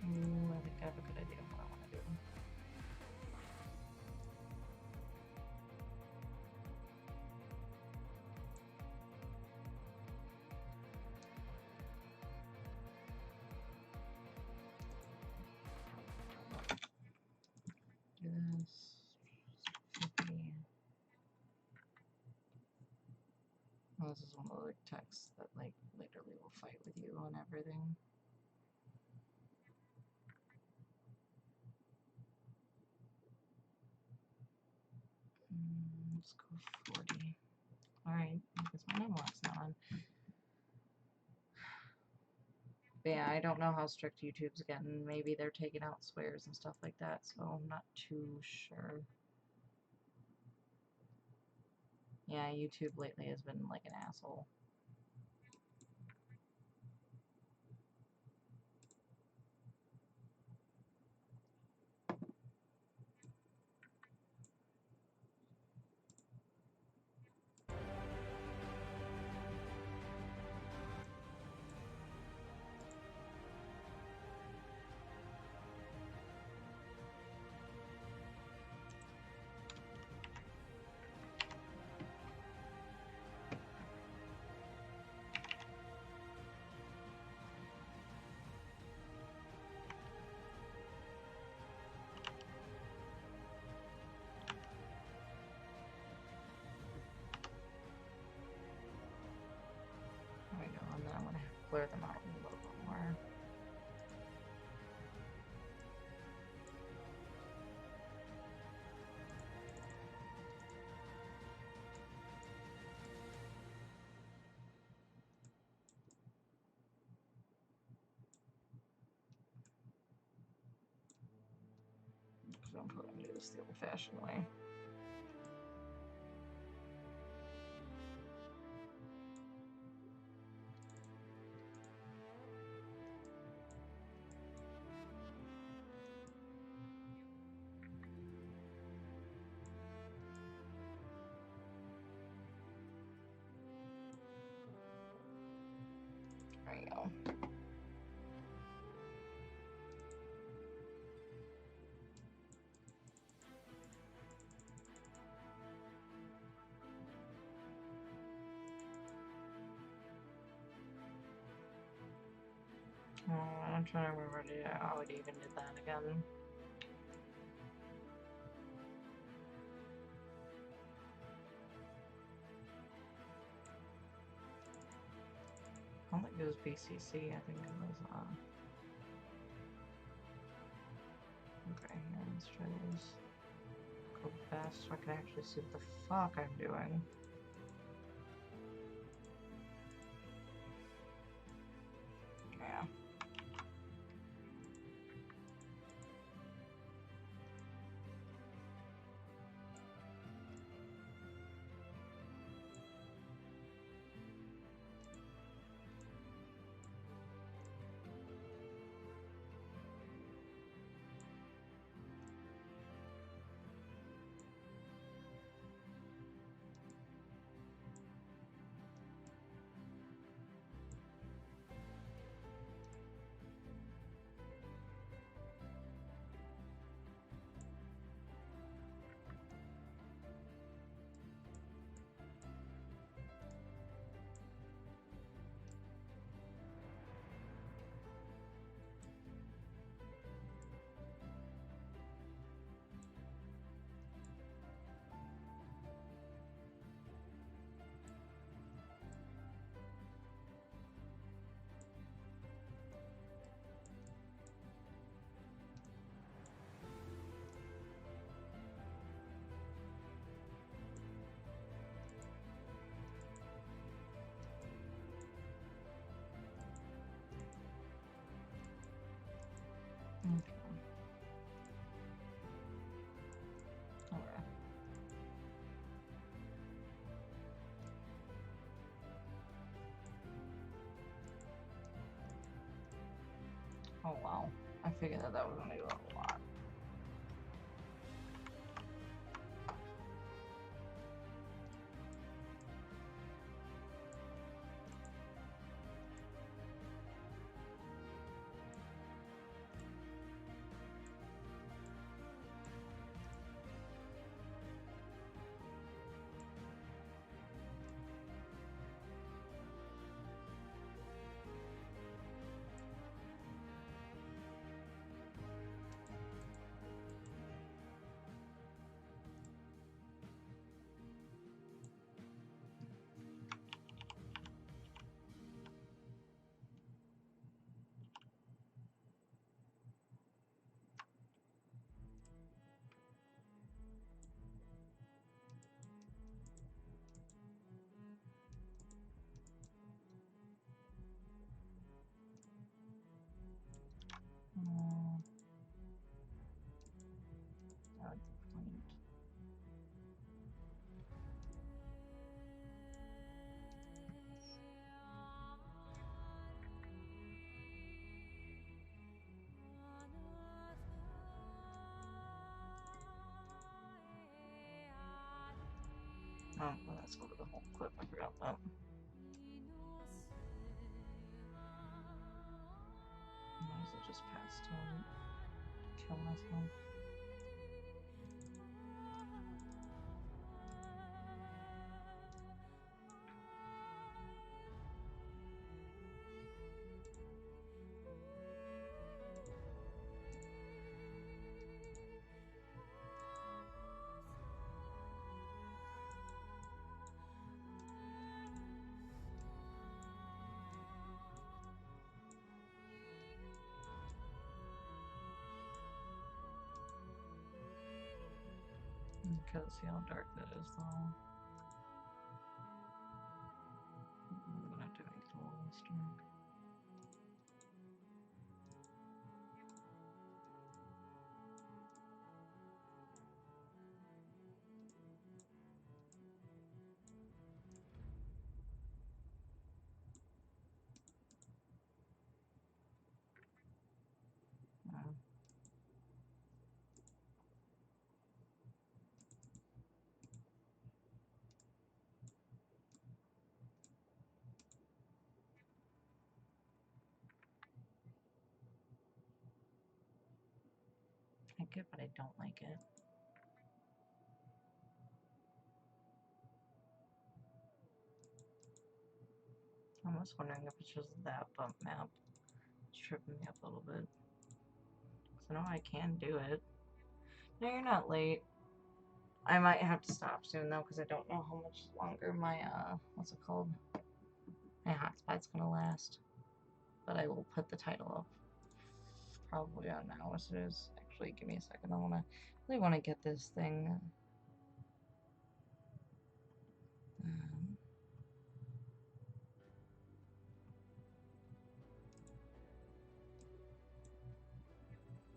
Ooh, I think I have a good idea of what I want to do. Do this. 50. Oh, this is one of the like, texts that like literally will fight with you on everything. Let's go 40. Alright, because my number lock's not on. But yeah, I don't know how strict YouTube's getting. Maybe they're taking out swears and stuff like that, so I'm not too sure. Yeah, YouTube lately has been like an asshole. There we go, and then I'm gonna blur them out a little bit more. So I'm probably gonna do this the old-fashioned way. There you go. Oh, I'm trying to remember how it even did that again. I don't think it was BCC, I think it was, okay, here, let's try this. Go fast so I can actually see what the fuck I'm doing. Yeah. Okay. Okay. Oh wow. I figured that was gonna go a lot. Oh, well, that's over the whole clip. I forgot that. Might as well just pass to him. Kill myself. Because see how dark that is, though. I'm gonna have to make it a little less dark. I like it, but I don't like it. I'm almost wondering if it's just that bump map. It's tripping me up a little bit. Because I know I can do it. No, you're not late. I might have to stop soon, though, because I don't know how much longer my, what's it called? My hotspot's gonna last. But I will put the title up probably on now as it is. Actually, give me a second. I really want to get this thing.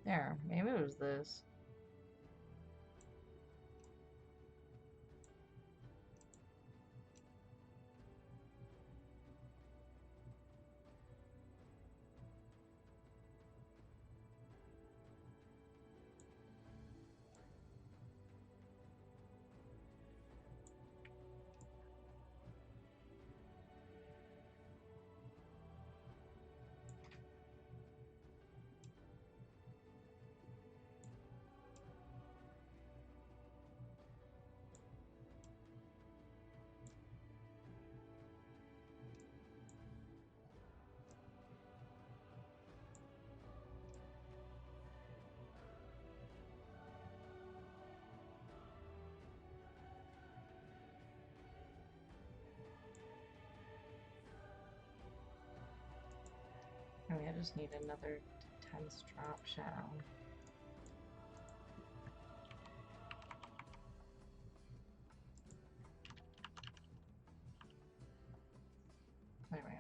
There, maybe it was this. I mean, I just need another tense drop shadow. There we go.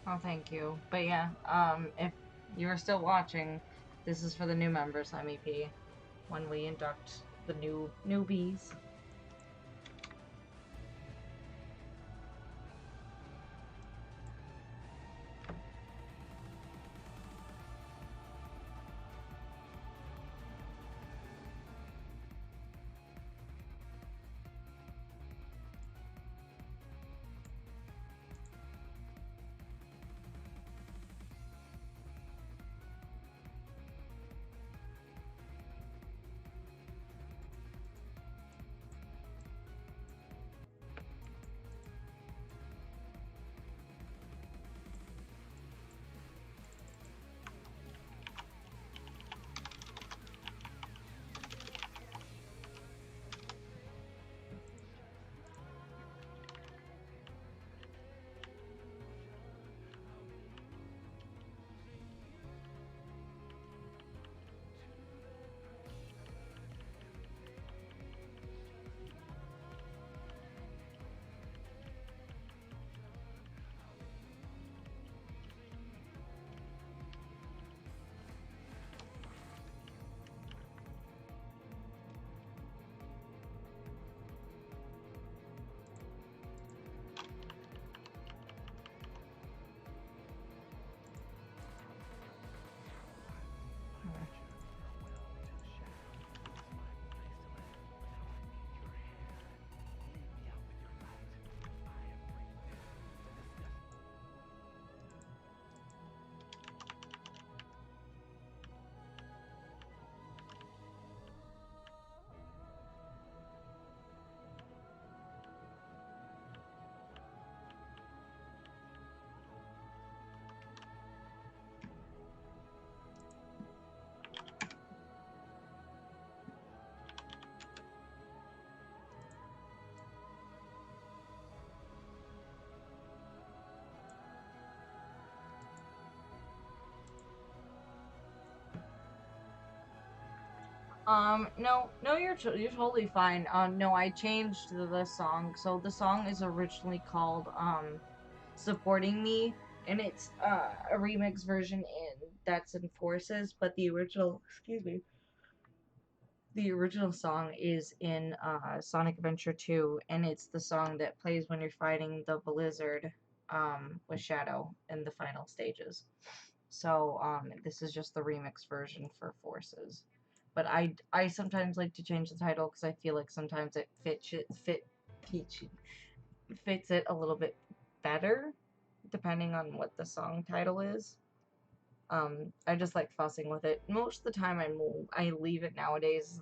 Oh, thank you. But yeah, if you're still watching, this is for the new members MEP when we induct the newbies. No, you're totally fine. No, I changed the song. So the song is originally called "Supporting Me," and it's a remix version that's in Forces, but the original, excuse me, the original song is in Sonic Adventure 2, and it's the song that plays when you're fighting the Blizzard with Shadow in the final stages. So this is just the remix version for Forces. But I sometimes like to change the title because I feel like sometimes it fits it a little bit better depending on what the song title is. I just like fussing with it. Most of the time I leave it nowadays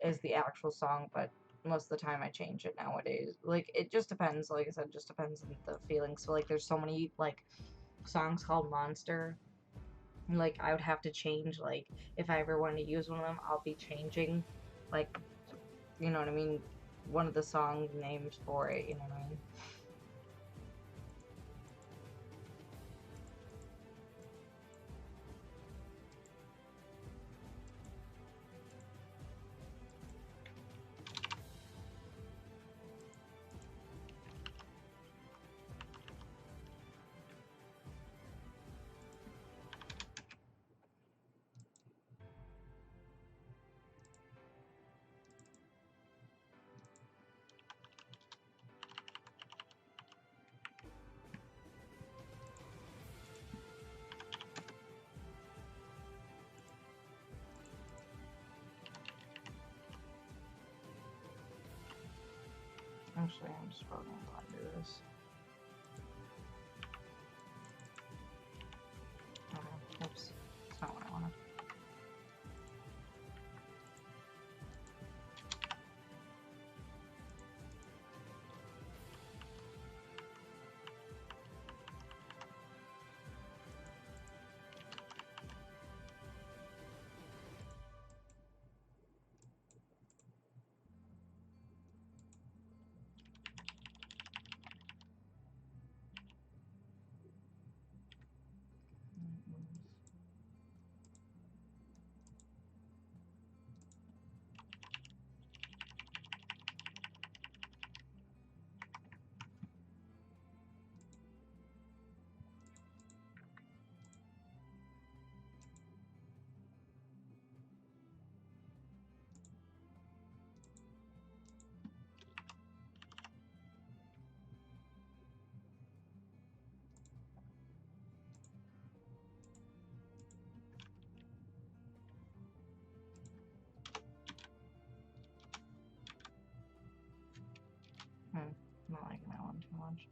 as the actual song, but most of the time I change it nowadays. Like it just depends, like I said, just depends on the feeling. So like there's so many like songs called Monster. Like I would have to change, like if I ever wanted to use one of them, I'll be changing like, you know what I mean, one of the song names for it, you know what I mean? Actually, I'm just probably gonna do this. Okay, oops. That's not what I wanted. much.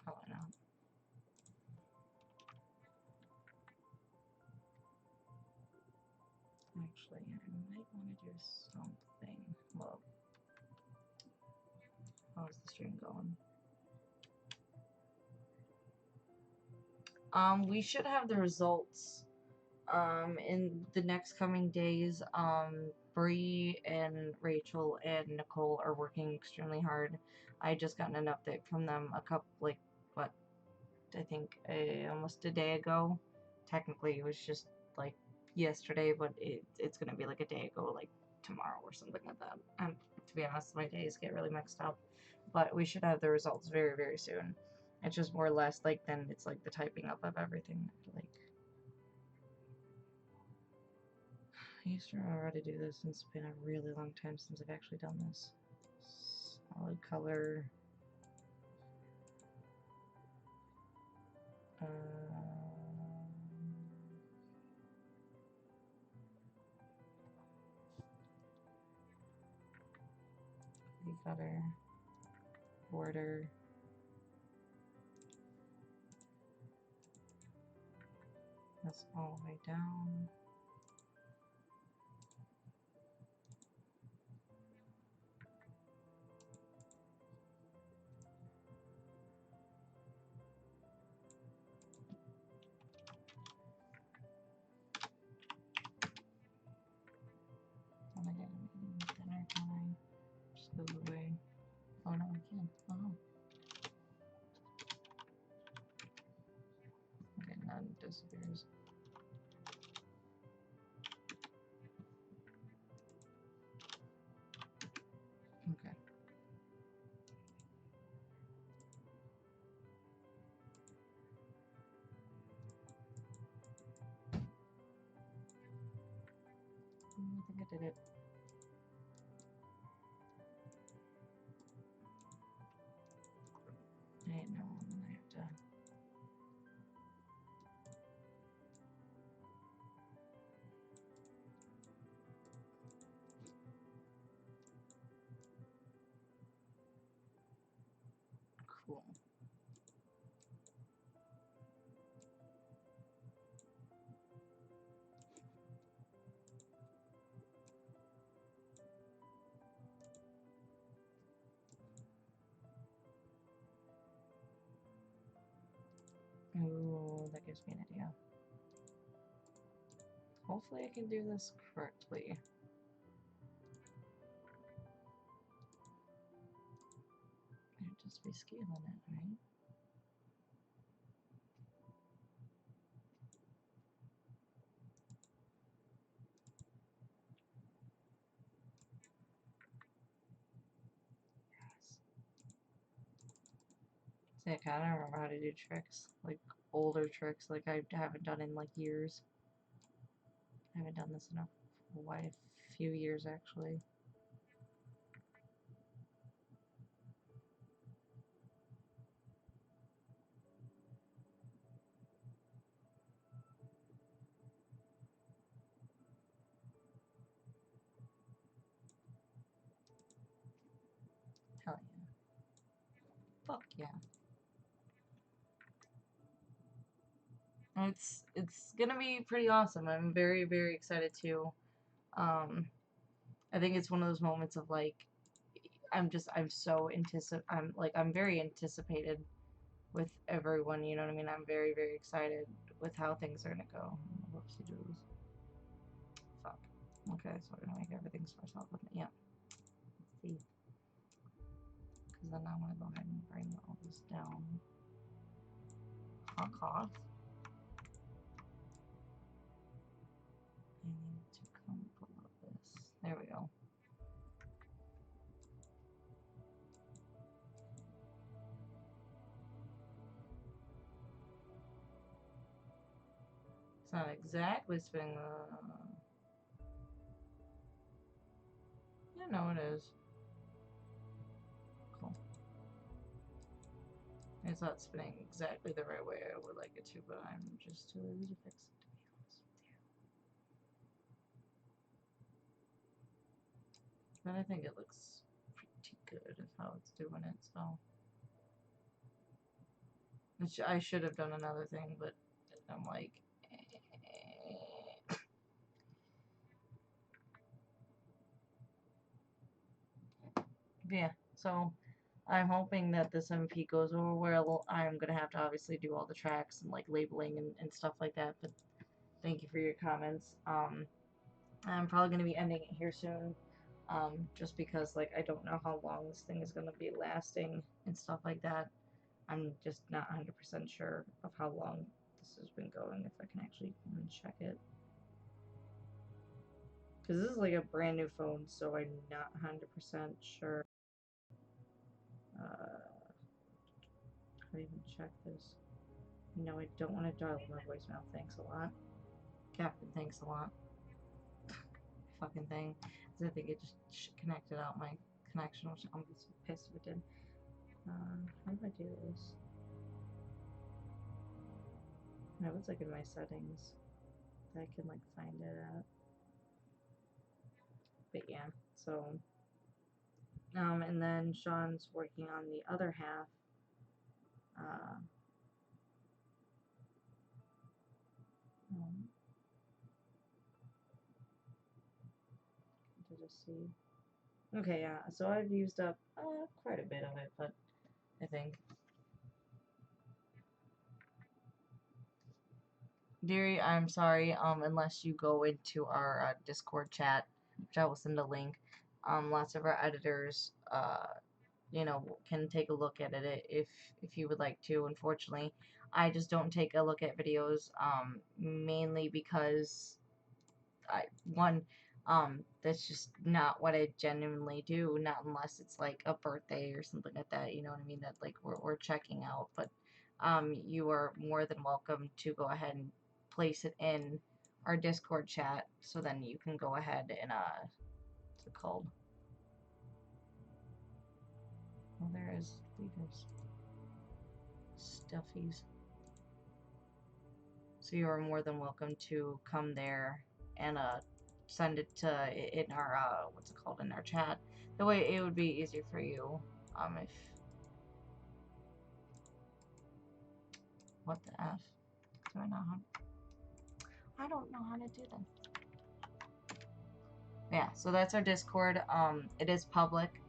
Probably not. Actually, I might want to do something. Well, how's the stream going? We should have the results in the next coming days. Bree and Rachel and Nicole are working extremely hard. I just gotten an update from them a couple, like, what, I think almost a day ago. Technically, it was just like yesterday, but it's gonna be like a day ago, like tomorrow or something like that. And to be honest, my days get really mixed up. But we should have the results very, very soon. It's just more or less like then it's like the typing up of everything. Like, I used to remember how to do this, and it's been a really long time since I've actually done this. Solid color. Cutter, border, that's all the way down. And I get a meeting with dinner, can I just go away? Oh no, I can. Oh. Okay, none disappears. Okay. I think I did it. I ain't no, and then I have to. Cool. Ooh, that gives me an idea. Hopefully I can do this correctly. I'd just be scaling it, right? Yes. See, I kind of remember how to do tricks, like older tricks, like I haven't done in like years. I haven't done this in a few years actually. Hell yeah. Fuck yeah. It's gonna be pretty awesome. I'm very, very excited too. I think it's one of those moments of like, I'm very anticipated with everyone, you know what I mean? I'm very, very excited with how things are gonna go. Whoopsie doodles. Fuck. Okay, so we're gonna make everything start off with, yeah. Let's see. Because then I want to go ahead and bring all this down. Cough. I need to come below this. There we go. It's not exactly spinning the... Yeah, no, it is. Cool. It's not spinning exactly the right way I would like it to, but I'm just too lazy to fix it, to be honest with you. But I think it looks pretty good of how it's doing it, so... I should have done another thing, but I'm like... Yeah, so I'm hoping that this MP goes over well. I'm gonna have to obviously do all the tracks and like labeling and stuff like that, but thank you for your comments. I'm probably gonna be ending it here soon, just because like I don't know how long this thing is gonna be lasting and stuff like that. I'm just not 100% sure of how long this has been going, if I can actually even check it. Because this is like a brand new phone, so I'm not 100% sure. How do I even check this? No, I don't want to dial my voicemail. Thanks a lot. Captain, thanks a lot. Fucking thing. I think it just connected out my connection, which I'm so pissed if it did. How do I do this? No, it's like in my settings. I can like find it at. But yeah, so and then Sean's working on the other half. To just see. Okay, yeah. So I've used up quite a bit of it, but I think. Deary, I'm sorry. Unless you go into our Discord chat, which I will send a link. Lots of our editors, you know, can take a look at it if you would like to. Unfortunately, I just don't take a look at videos, mainly because that's just not what I genuinely do, not unless it's like a birthday or something like that, you know what I mean, that like we're checking out. But you are more than welcome to go ahead and place it in our Discord chat, so then you can go ahead and what's it called? Well, there is leaders. Stuffies. So you are more than welcome to come there and send it to in our what's it called, in our chat. The way it would be easier for you. If what the F? Do I know how? I don't know how to do this. Yeah, so that's our Discord. It is public.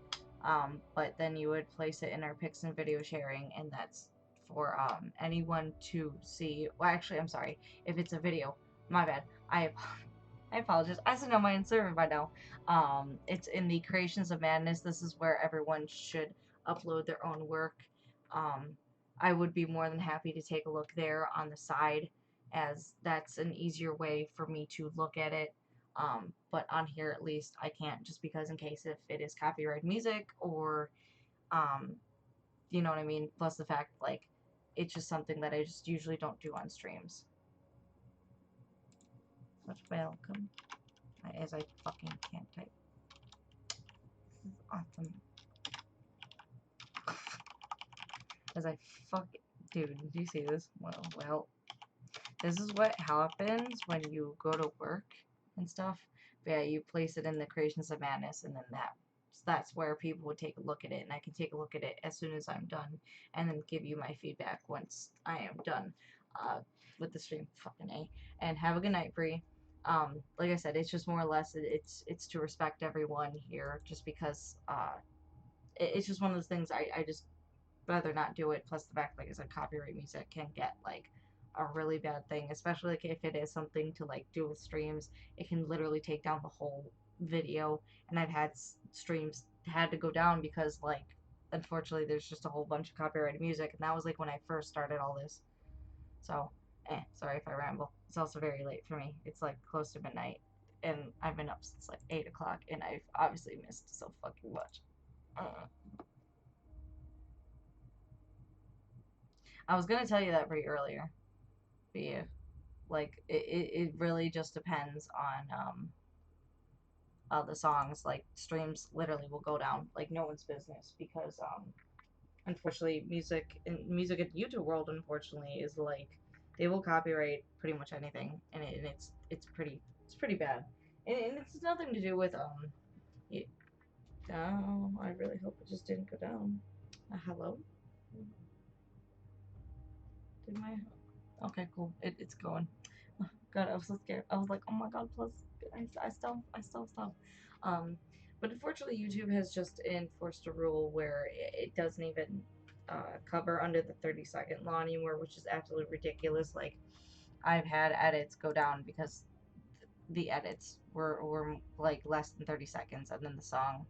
But then you would place it in our pics and video sharing, and that's for anyone to see. Well, actually, I'm sorry. If it's a video, my bad. I apologize. I should know my own server by now. It's in the Creations of Madness. This is where everyone should upload their own work. I would be more than happy to take a look there on the side, as that's an easier way for me to look at it. But on here, at least, I can't, just because in case if it is copyright music or, you know what I mean? Plus the fact, like, it's just something that I just usually don't do on streams. But welcome. As I fucking can't type. This is awesome. As I dude, did you see this? Well, this is what happens when you go to work and stuff. But yeah, you place it in the Creations of Madness, and then that that's where people would take a look at it, and I can take a look at it as soon as I'm done, and then give you my feedback once I am done with the stream. Fucking A. And have a good night, Bree. Like I said, it's just more or less it's to respect everyone here, just because it's just one of those things I just rather not do it. Plus the fact, like I said, copyright music can get like a really bad thing, especially like if it is something to like do with streams. It can literally take down the whole video, and I've had streams had to go down because like unfortunately there's just a whole bunch of copyrighted music, and that was like when I first started all this. So, sorry if I ramble. It's also very late for me. It's like close to midnight, and I've been up since like 8 o'clock, and I've obviously missed so fucking much. I was gonna tell you that pretty earlier, but yeah, like it really just depends on the songs. Like streams literally will go down like no one's business because unfortunately music in the YouTube world unfortunately is like they will copyright pretty much anything, and, it's pretty bad, and it's nothing to do with it, oh, I really hope it just didn't go down. Hello? Did my Okay, cool. It's going. God, I was so scared. I was like, oh my god, plus I still stop. Um, but unfortunately, YouTube has just enforced a rule where it doesn't even cover under the 30-second law anymore, which is absolutely ridiculous. Like, I've had edits go down because the edits were like less than 30 seconds, and then the song,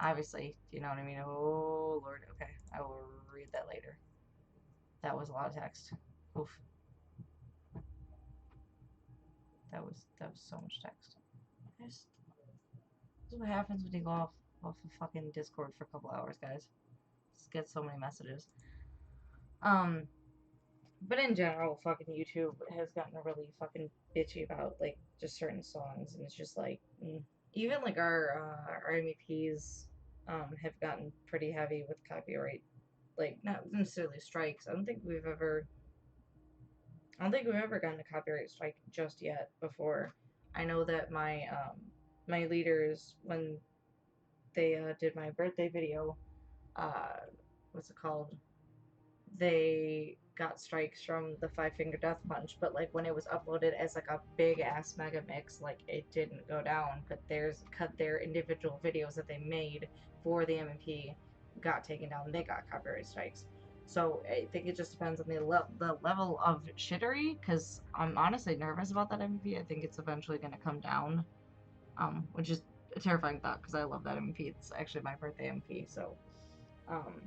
obviously, you know what I mean? Oh lord, okay, I will read that later. That was a lot of text. Oof. That was so much text. This is what happens when you go off of fucking Discord for a couple hours, guys. Just get so many messages. Um, but in general, fucking YouTube has gotten really fucking bitchy about like just certain songs, and it's just like even like our MEPs have gotten pretty heavy with copyright, like not necessarily strikes. I don't think we've ever gotten a copyright strike just yet before. I know that my leaders, when they did my birthday video, uh, what's it called? They got strikes from the Five Finger Death Punch, but like when it was uploaded as like a big ass mega mix, like it didn't go down. But their individual videos that they made for the MMP got taken down. They got copyright strikes. So I think it just depends on the level of shittery. Because I'm honestly nervous about that MMP. I think it's eventually going to come down, which is a terrifying thought because I love that MMP. It's actually my birthday MMP. So, um,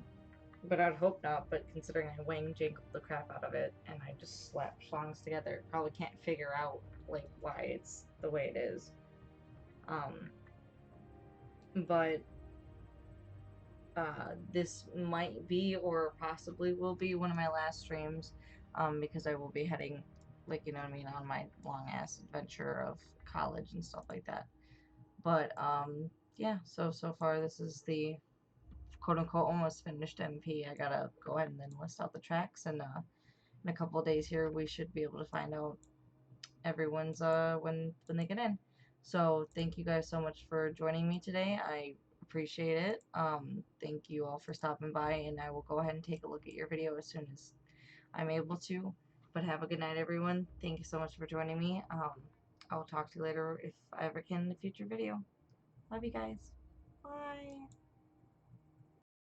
but I'd hope not. But considering I wang jangled the crap out of it and I just slapped songs together, probably can't figure out like why it's the way it is. Um, but this might be or possibly will be one of my last streams, because I will be heading, like you know what I mean, on my long ass adventure of college and stuff like that. But yeah. So far this is the quote unquote almost finished MP. I gotta go ahead and then list out the tracks, and in a couple of days here we should be able to find out everyone's when they get in. So thank you guys so much for joining me today. I appreciate it. Thank you all for stopping by, and I will go ahead and take a look at your video as soon as I'm able to. But have a good night, everyone. Thank you so much for joining me. I'll talk to you later if I ever can in a future video. Love you guys. Bye.